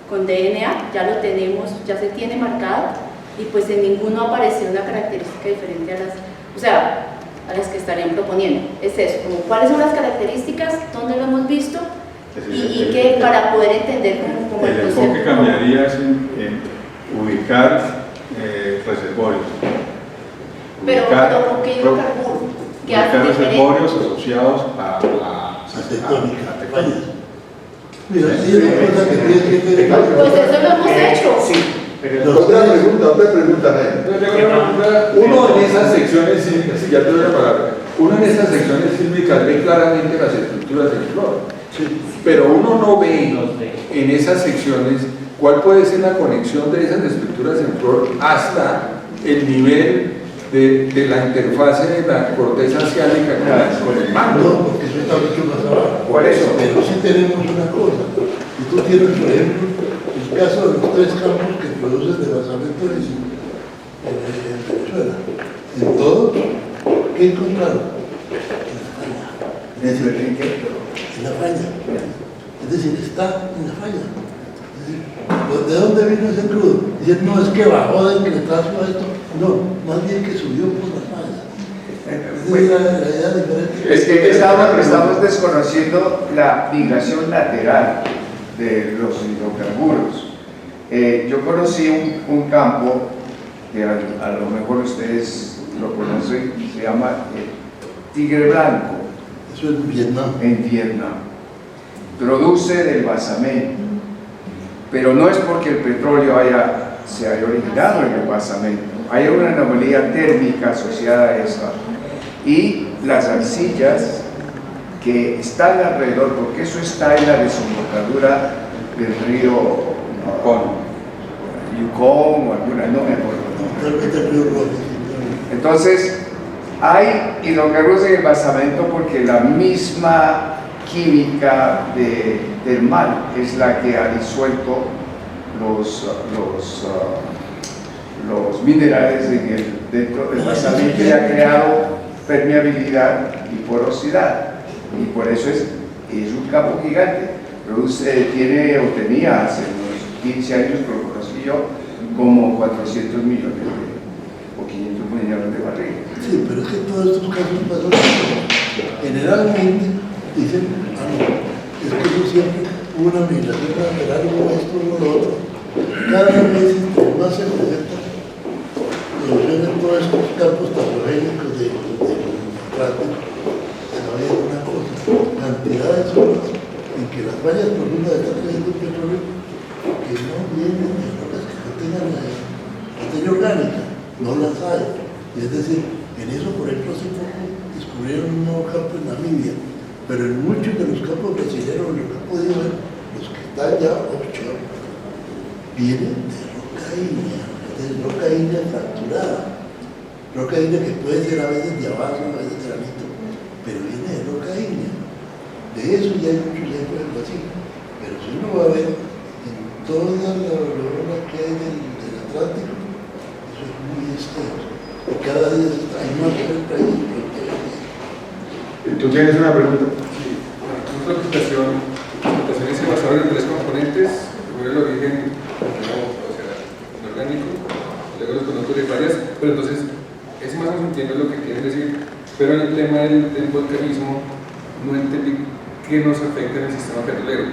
con DNA, ya lo tenemos, ya se tiene marcado, y pues en ninguno apareció una característica diferente a las que estarían proponiendo. Es eso, como cuáles son las características, dónde lo hemos visto, y que para poder entender como el concepto. El enfoque cambiaría en ubicar reservorios. Pero ¿con qué hidrocarburo? Ubicar reservorios asociados a tectónica. Mira, sí, una cosa que tiene que ver. Pues eso lo hemos hecho. Sí, pero Otra pregunta, Uno en esas secciones sísmicas, sí, ya te doy la palabra, uno en esas secciones sísmicas ve claramente las estructuras del flor, pero uno no ve en esas secciones cuál puede ser la conexión de esas estructuras en flor hasta el nivel de la interfase de la corteza asiática con el manto. No, porque eso está mucho más abajo. por eso. Pero sí tenemos una cosa. Y tú tienes, por ejemplo, el caso de los 3 campos que producen desgastamiento en Venezuela. En todos, ¿qué encontraron? En la falla. En la falla. Es decir, está en la falla. Es decir, ¿de dónde vino ese crudo? Dicen, no, es que bajó del cretazo a esto. No, más bien que subió por la falla. Es la idea diferente. Es que estamos desconociendo la migración lateral de los hidrocarburos. Yo conocí un campo que a lo mejor ustedes lo conocen, se llama Tigre Blanco. Eso es Vietnam. En Vietnam. Produce del basamento, pero no es porque el petróleo se haya originado en el basamento. Hay una anomalía térmica asociada a eso. Y las arcillas que están alrededor, porque eso está en la desembocadura del río Yukon o alguna, no me acuerdo. Entonces, hay hidrocarburos en el basamento porque la misma química del mar es la que ha disuelto los minerales dentro del basamento y ha creado permeabilidad y porosidad, y por eso es un campo gigante. Tiene o tenía hace unos 15 años, que lo conocí yo, como 400 millones o 500 millones de barriles. Sí, pero es que todos estos casos pasan. Generalmente dicen, es que yo siempre hubo una migración lateral, hubo esto, hubo lo otro. Cada vez más se presentan en todos estos campos taurogénicos de tráfico. Sabía una cosa, cantidad de zonas en que las fallas profundas están trayendo petróleo que no vienen de rocas que no tengan materia orgánica, no las hay. Es decir, en eso, por ejemplo, hace poco descubrieron un nuevo campo en Namibia, pero en muchos de los campos brasileños, lo que he podido ver, los que están ya offshore, vienen de roca ígnea, de roca ígnea fracturada, roca ígnea que puede ser a veces de abajo, a veces de granito, pero viene de roca ígnea. De eso ya hay muchos ejemplos así, pero si uno va a ver en toda la zona que hay del Atlántico, eso es muy extenso. Y cada día hay más países. ¿Tú tienes una pregunta? Sí, bueno, la explicación se basaron en 3 componentes: primero el origen, orgánico, luego los conductos de fallas, pero entonces ese más o menos entiendo lo que quieren decir, pero en el tema del volcanismo no entendí qué nos afecta en el sistema petrolero.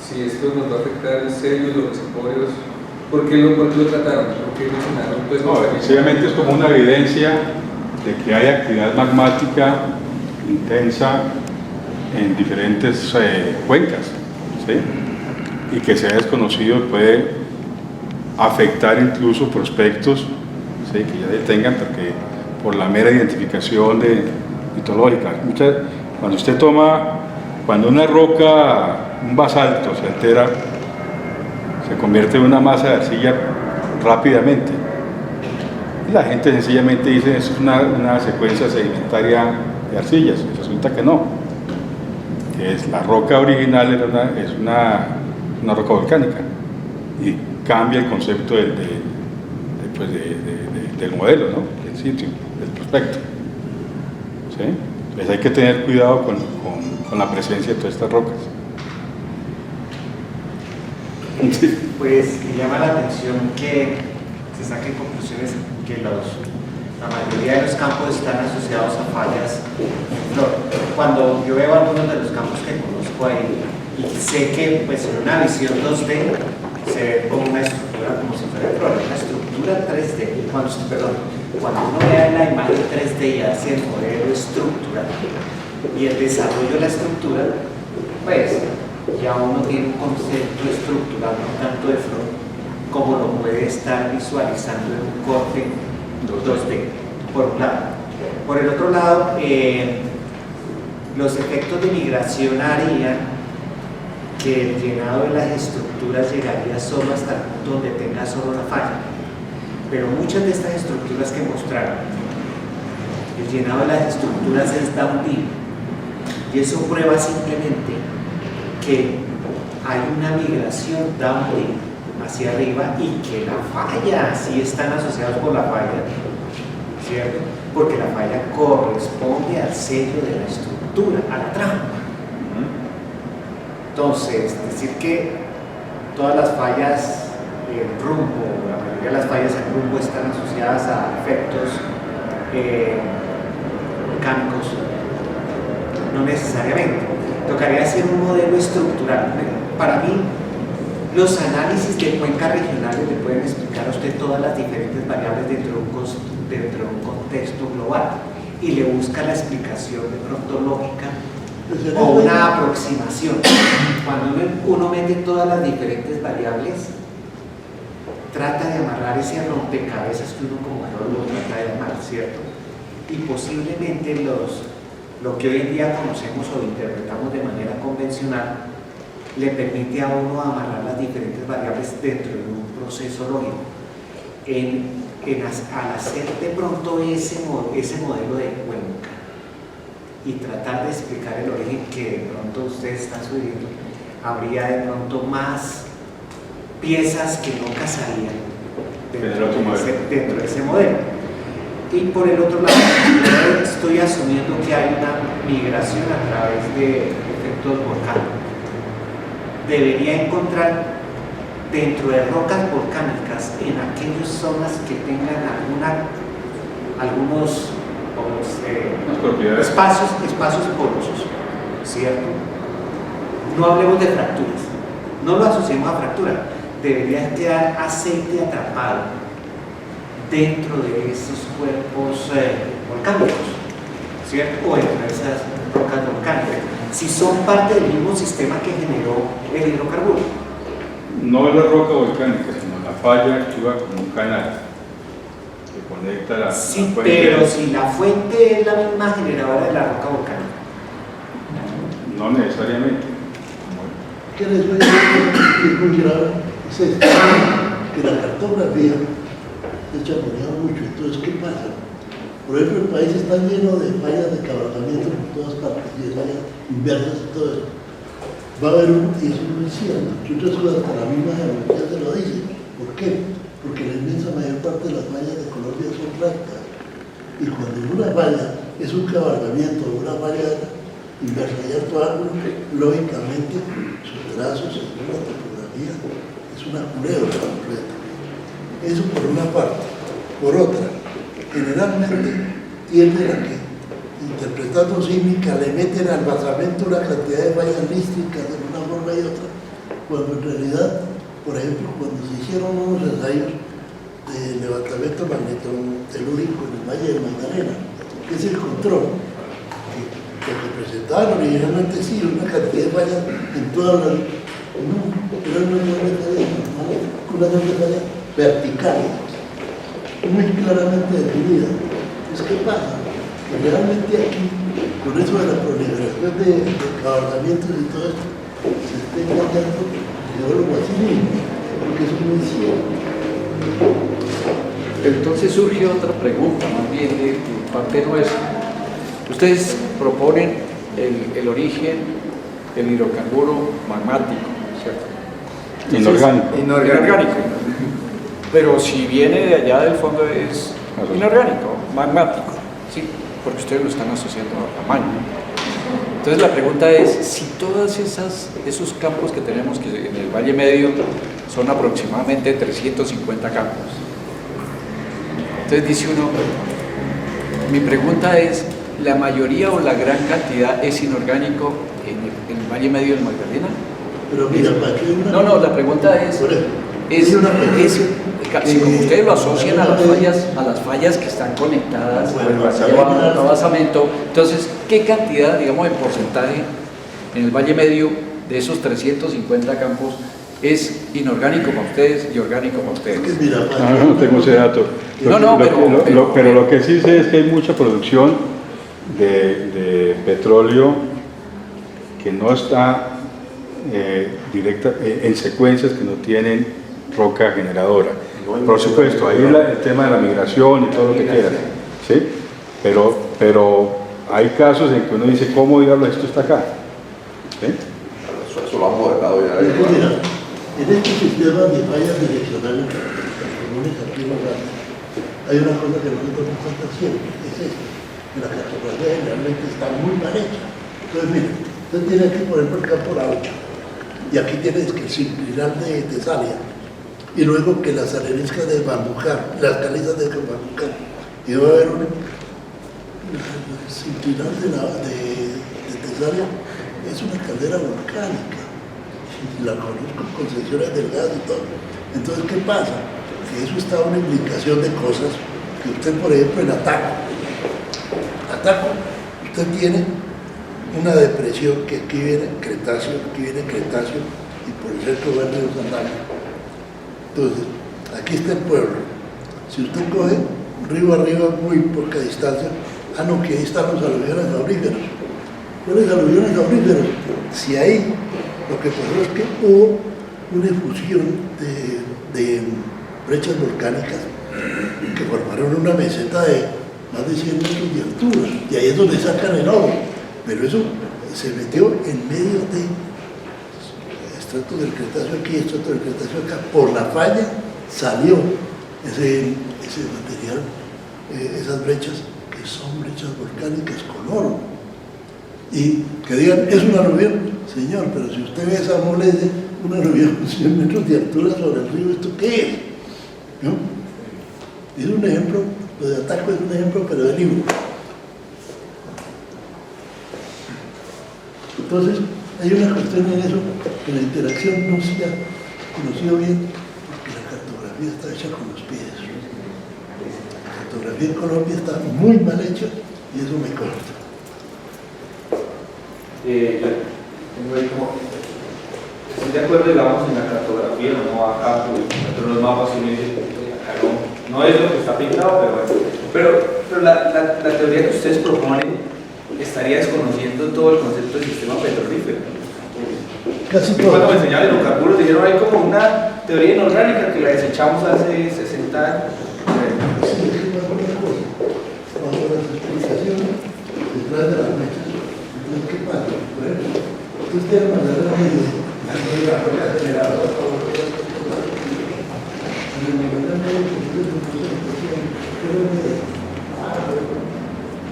si esto nos va a afectar en serio los reservorios. ¿Por qué lo trataron? ¿Por qué mencionaron? Pues, No, sencillamente es como una evidencia de que hay actividad magmática intensa en diferentes cuencas, ¿sí? Y que se ha desconocido puede afectar incluso prospectos, ¿sí? Que ya detengan porque por la mera identificación mitológica. Cuando una roca, un basalto se altera, se convierte en una masa de arcilla rápidamente. Y la gente sencillamente dice es una secuencia sedimentaria de arcillas, y resulta que no. La roca original es una roca volcánica y cambia el concepto del modelo, ¿no? Del sitio, del prospecto. ¿Sí? Entonces hay que tener cuidado con la presencia de todas estas rocas. Sí. Pues me llama la atención que se saquen conclusiones que la mayoría de los campos están asociados a fallas en flor. Cuando yo veo algunos de los campos que conozco ahí y sé que pues en una visión 2D se ve como una estructura como si fuera flor, una estructura 3D. Cuando uno vea la imagen 3D y hace el modelo estructural y el desarrollo de la estructura, pues ya uno tiene un concepto estructural no tanto de flor como lo puede estar visualizando en un corte 2D, por un lado. Por el otro lado, los efectos de migración harían que el llenado de las estructuras llegaría solo hasta el punto donde tenga solo la falla. Pero muchas de estas estructuras que mostraron, el llenado de las estructuras es downhill, y eso prueba simplemente que hay una migración downhill hacia arriba y que la falla, sí están asociados por la falla, ¿cierto? Porque la falla corresponde al sello de la estructura, a la trama. Entonces, decir que todas las fallas en rumbo, la mayoría de las fallas en rumbo están asociadas a efectos volcánicos, no necesariamente. Tocaría hacer un modelo estructural. Para mí, los análisis de cuencas regionales le pueden explicar a usted todas las diferentes variables dentro de un contexto global y le busca la explicación de pronto lógica o una aproximación. Cuando uno mete todas las diferentes variables, trata de amarrar ese rompecabezas que uno como geólogo trata de armar, ¿cierto? Y posiblemente lo que hoy en día conocemos o interpretamos de manera convencional le permite a uno amarrar las diferentes variables dentro de un proceso lógico. Al hacer de pronto ese modelo de cuenca y tratar de explicar el origen que de pronto ustedes están subiendo, habría de pronto más piezas que no casarían dentro de ese modelo. Y por el otro lado, estoy asumiendo que hay una migración a través de efectos volcánicos. Debería encontrar dentro de rocas volcánicas en aquellas zonas que tengan algunos espacios porosos, ¿cierto? No hablemos de fracturas, no lo asociemos a fractura, debería quedar aceite atrapado dentro de esos cuerpos volcánicos, ¿cierto? O dentro de esas rocas volcánicas, si son parte del mismo sistema que generó el hidrocarburo. No es la roca volcánica, sino la falla actúa como un canal que conecta la fuente. Pero si la fuente es la misma generadora de la roca volcánica. No necesariamente. ¿Qué les voy a decir muy grave? Es esto, que la cartografía se chaponeado mucho. Entonces, ¿qué pasa? Por ejemplo, el país está lleno de fallas de cabalgamiento por todas partes, y de fallas inversas y todo eso. Va a haber y eso no es cierto, que otras cosas hasta la misma geología se lo dice. ¿Por qué? Porque la inmensa mayor parte de las fallas de Colombia son rectas. Y cuando una falla es un cabalgamiento, una falla inversa y alto ángulo, lógicamente su trazo, según la topografía, es una culebra completa. Eso por una parte. Por otra, generalmente tienden a que, interpretando sísmica, le meten al basamento una cantidad de fallas místicas de una forma y otra, cuando en realidad, por ejemplo, cuando se hicieron unos ensayos de levantamiento magneto-telúrico en el Valle del Magdalena, que se encontró que lo que presentaban originalmente sí una cantidad de fallas en todas las, no, eran unas fallas verticales, muy claramente definidas. Entonces, ¿qué pasa? Que realmente aquí, con eso de la proliferación de cabardamientos y todo esto, se está engañando el geólogo a sí mismo, porque eso no es cierto. Entonces surge otra pregunta, más bien de parte nuestra. Ustedes proponen el origen del hidrocarburo magmático, ¿cierto? Inorgánico. Inorgánico. Pero si viene de allá del fondo es inorgánico, magmático, ¿sí? Porque ustedes lo están asociando a magma. Entonces la pregunta es, si todos esos campos que tenemos que en el Valle Medio son aproximadamente 350 campos. Entonces dice uno, mi pregunta es, ¿la mayoría o la gran cantidad es inorgánico en el Valle Medio del Magdalena? Pero mira, no, la pregunta es si como ustedes lo asocian a las fallas que están conectadas al basamento, entonces, ¿qué cantidad, digamos, de porcentaje en el Valle Medio de esos 350 campos es inorgánico para ustedes y orgánico para ustedes? No tengo ese dato. Pero lo que sí sé es que hay mucha producción de petróleo que no está directa en secuencias que no tienen roca generadora. Por supuesto, ahí el tema de la migración y todo lo que quieran, ¿sí? Pero hay casos en que uno dice, ¿cómo diablo esto está acá? ¿Sí? Eso lo han modelado ya. Mira, en este sistema de fallas direccionales comunes aquí en Hogar, hay una cosa que nosotros nos falta siempre, es esto, que la cartografía generalmente está muy mal hecha. Entonces, mira, usted tiene aquí, por ejemplo, el campo La Ocha, y aquí tienes que el sinclinal de Tesalia, y luego que las areniscas de Bambucar, las calizas de Bambucar, y va a haber un sinclinal de Tesalia, es una caldera volcánica, la conozco con concesiones del gas y todo. Entonces, ¿qué pasa? Que eso está una implicación de cosas que usted, por ejemplo, en Ataco, usted tiene una depresión que aquí viene Cretáceo, y por el centro va el río Santander. Entonces, aquí está el pueblo. Si usted coge río arriba, muy poca distancia, no, que ahí están los aluviones auríferos. ¿Cuáles aluviones auríferos? Si ahí lo que pasó es que hubo una efusión de brechas volcánicas que formaron una meseta de más de 100 metros de altura, y ahí es donde sacan el oro, pero eso se metió en medio de estratos del Cretáceo aquí, estratos del Cretáceo acá, por la falla salió ese material, esas brechas que son brechas volcánicas con oro, y que digan, es un aluvión, señor, pero si usted ve esa mole de un aluvión con 100 metros de altura sobre el río, ¿esto qué es? ¿No? Es un ejemplo, lo de Ataco es un ejemplo, pero de libro. Entonces, hay una cuestión en eso, que la interacción no se ha conocido bien, porque la cartografía está hecha con los pies. La cartografía en Colombia está muy mal hecha, y eso me consta. Estoy de acuerdo, digamos, en la cartografía, no acá, pero los mapas uno dice, acá no es lo que está pintado, pero bueno. Pero la teoría que ustedes proponen estaría desconociendo todo el concepto del sistema petrolífero. Casi todo. Cuando me enseñaban hidrocarburos, dijeron, hay como una teoría inorgánica que la desechamos hace 60 años. Sí, es una cosa. Bajo las explicaciones detrás de las mechas. Entonces, ¿qué pasa? Por ejemplo, tú tienes una medio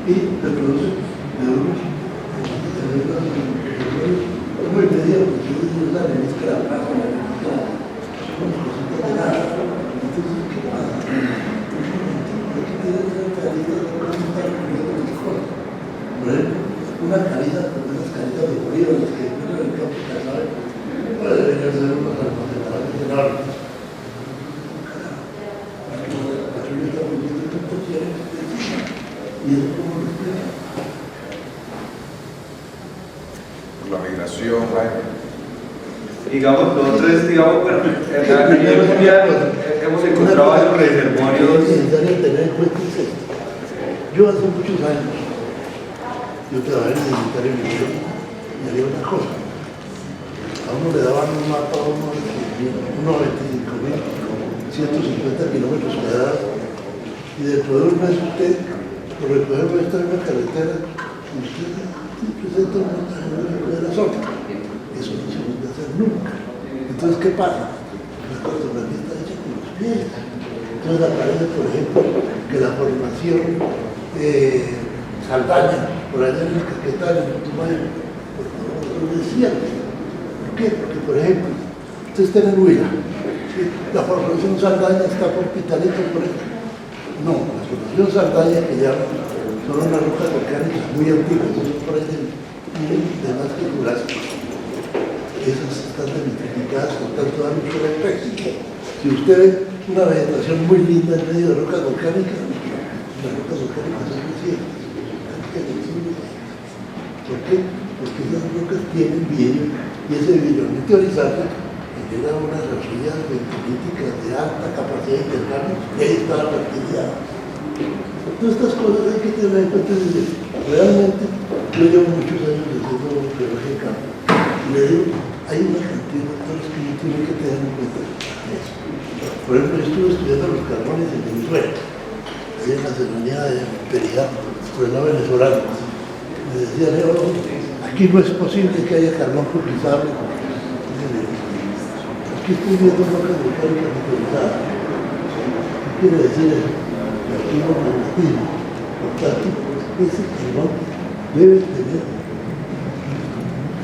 y te produce de unos muy medido, porque ellos la arenisca la pasa, son cositas de nada. Entonces, ¿qué pasa? Aquí tienes una calidad de cómo están ocurriendo las cosas. Por ejemplo, una calidad, como esas calidades de Bolívar, las que ponen en el campo, ¿sabes? Puede venirse Digamos, nosotros, digamos, bueno, a nivel mundial hemos encontrado varios reservorios. Es necesario tener en cuenta es esto. Yo hace muchos años, yo trabajé en el Ministerio de Minería y había una cosa. A uno le daban un mapa a uno de 25.150 kilómetros cuadrados y dentro de un mes usted, por ejemplo, está en una carretera y usted presenta un montaje de la zona. Eso no se puede hacer nunca. Entonces, ¿qué pasa? La cartografía está hecha con los pies. Entonces aparece, por ejemplo, que la formación Saldaña, por allá en el Caquetá, en el Putumayo, por desierto. ¿Por qué? Porque, por ejemplo, usted está en el Huila, la formación Saldaña está por Pitalito, por ejemplo. No, la formación Saldaña, que llaman, son unas rocas volcánicas muy antiguas, son por ahí de más que Jurásico. Esas están identificadas con tanto daño sobre el régimen. Si usted ve una vegetación muy linda en medio de rocas volcánicas, las rocas volcánicas son recientes. ¿Por qué? Porque esas rocas tienen brillo y ese brillo al meteorizarse genera unas residuos bentoníticas de alta capacidad de intercambio y ahí está la fertilidad. Todas estas cosas hay que tener en cuenta. Realmente yo llevo muchos años haciendo geología de campo y le digo, hay una cantidad de factores que uno tiene que tener en cuenta eso. Por ejemplo, yo estuve estudiando los carbones en Venezuela, allá en la serranía de Perijá, por el lado venezolano. Me decía, aquí no es posible que haya carbón pulverizable. Aquí estoy viendo rocas volcánicas meteorizadas. ¿Qué quiere decir eso? Que aquí no hay magnetismo. Por tanto, ese carbón debe tener un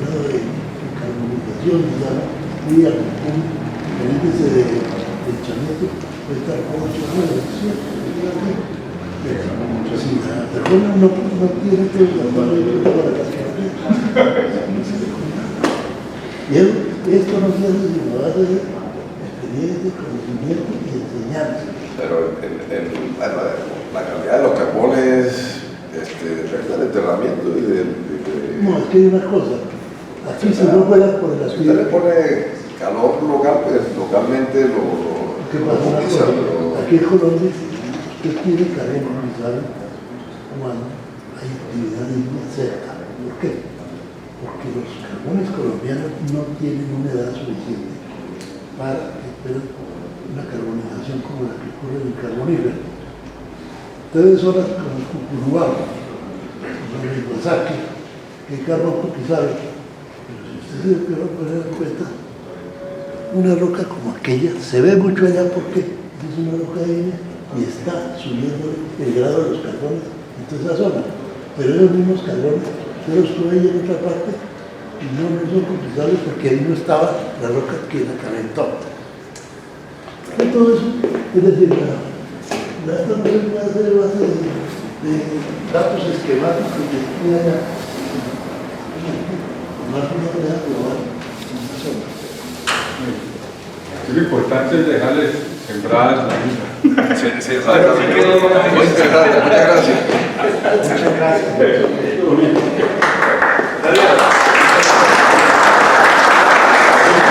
grado de carbonización, digamos, muy alto. El índice de hinchamiento puede estar por 8 o 9, si la persona no tiene que usar para la y esto no se hace sino a base de experiencia, conocimiento y enseñanza. Pero bueno, la calidad de los carbones depende del enterramiento y No, es que hay una cosa. Aquí si no fuera por el si usted le pone calor local, pues localmente ¿qué pasa? Una cosa, aquí en Colombia usted tiene carbón pulverizable cuando hay actividad ígnea cerca. ¿Por qué? Porque los carbones colombianos no tienen una edad suficiente para esperar una carbonización como la que ocurre en el carbonífero. Ustedes son como el Cucurubao, como el Iguazaque, que es carbón pulverizable. Pero si ustedes se van a poner en cuenta, una roca como aquella se ve mucho allá porque es una roca ígnea y está subiendo el grado de los carbones en toda esa zona. Pero esos mismos carbones, yo los tuve ahí en otra parte y no son pulverizables porque ahí no estaba la roca que la calentó. Todo eso, es decir, esto no se puede hacer en base de datos esquemáticos que tiene allá. Más una manera global en una zona. Lo importante es dejarles sembradas la vida. Sí, exactamente. Muchas gracias. Muchas gracias. Bonito.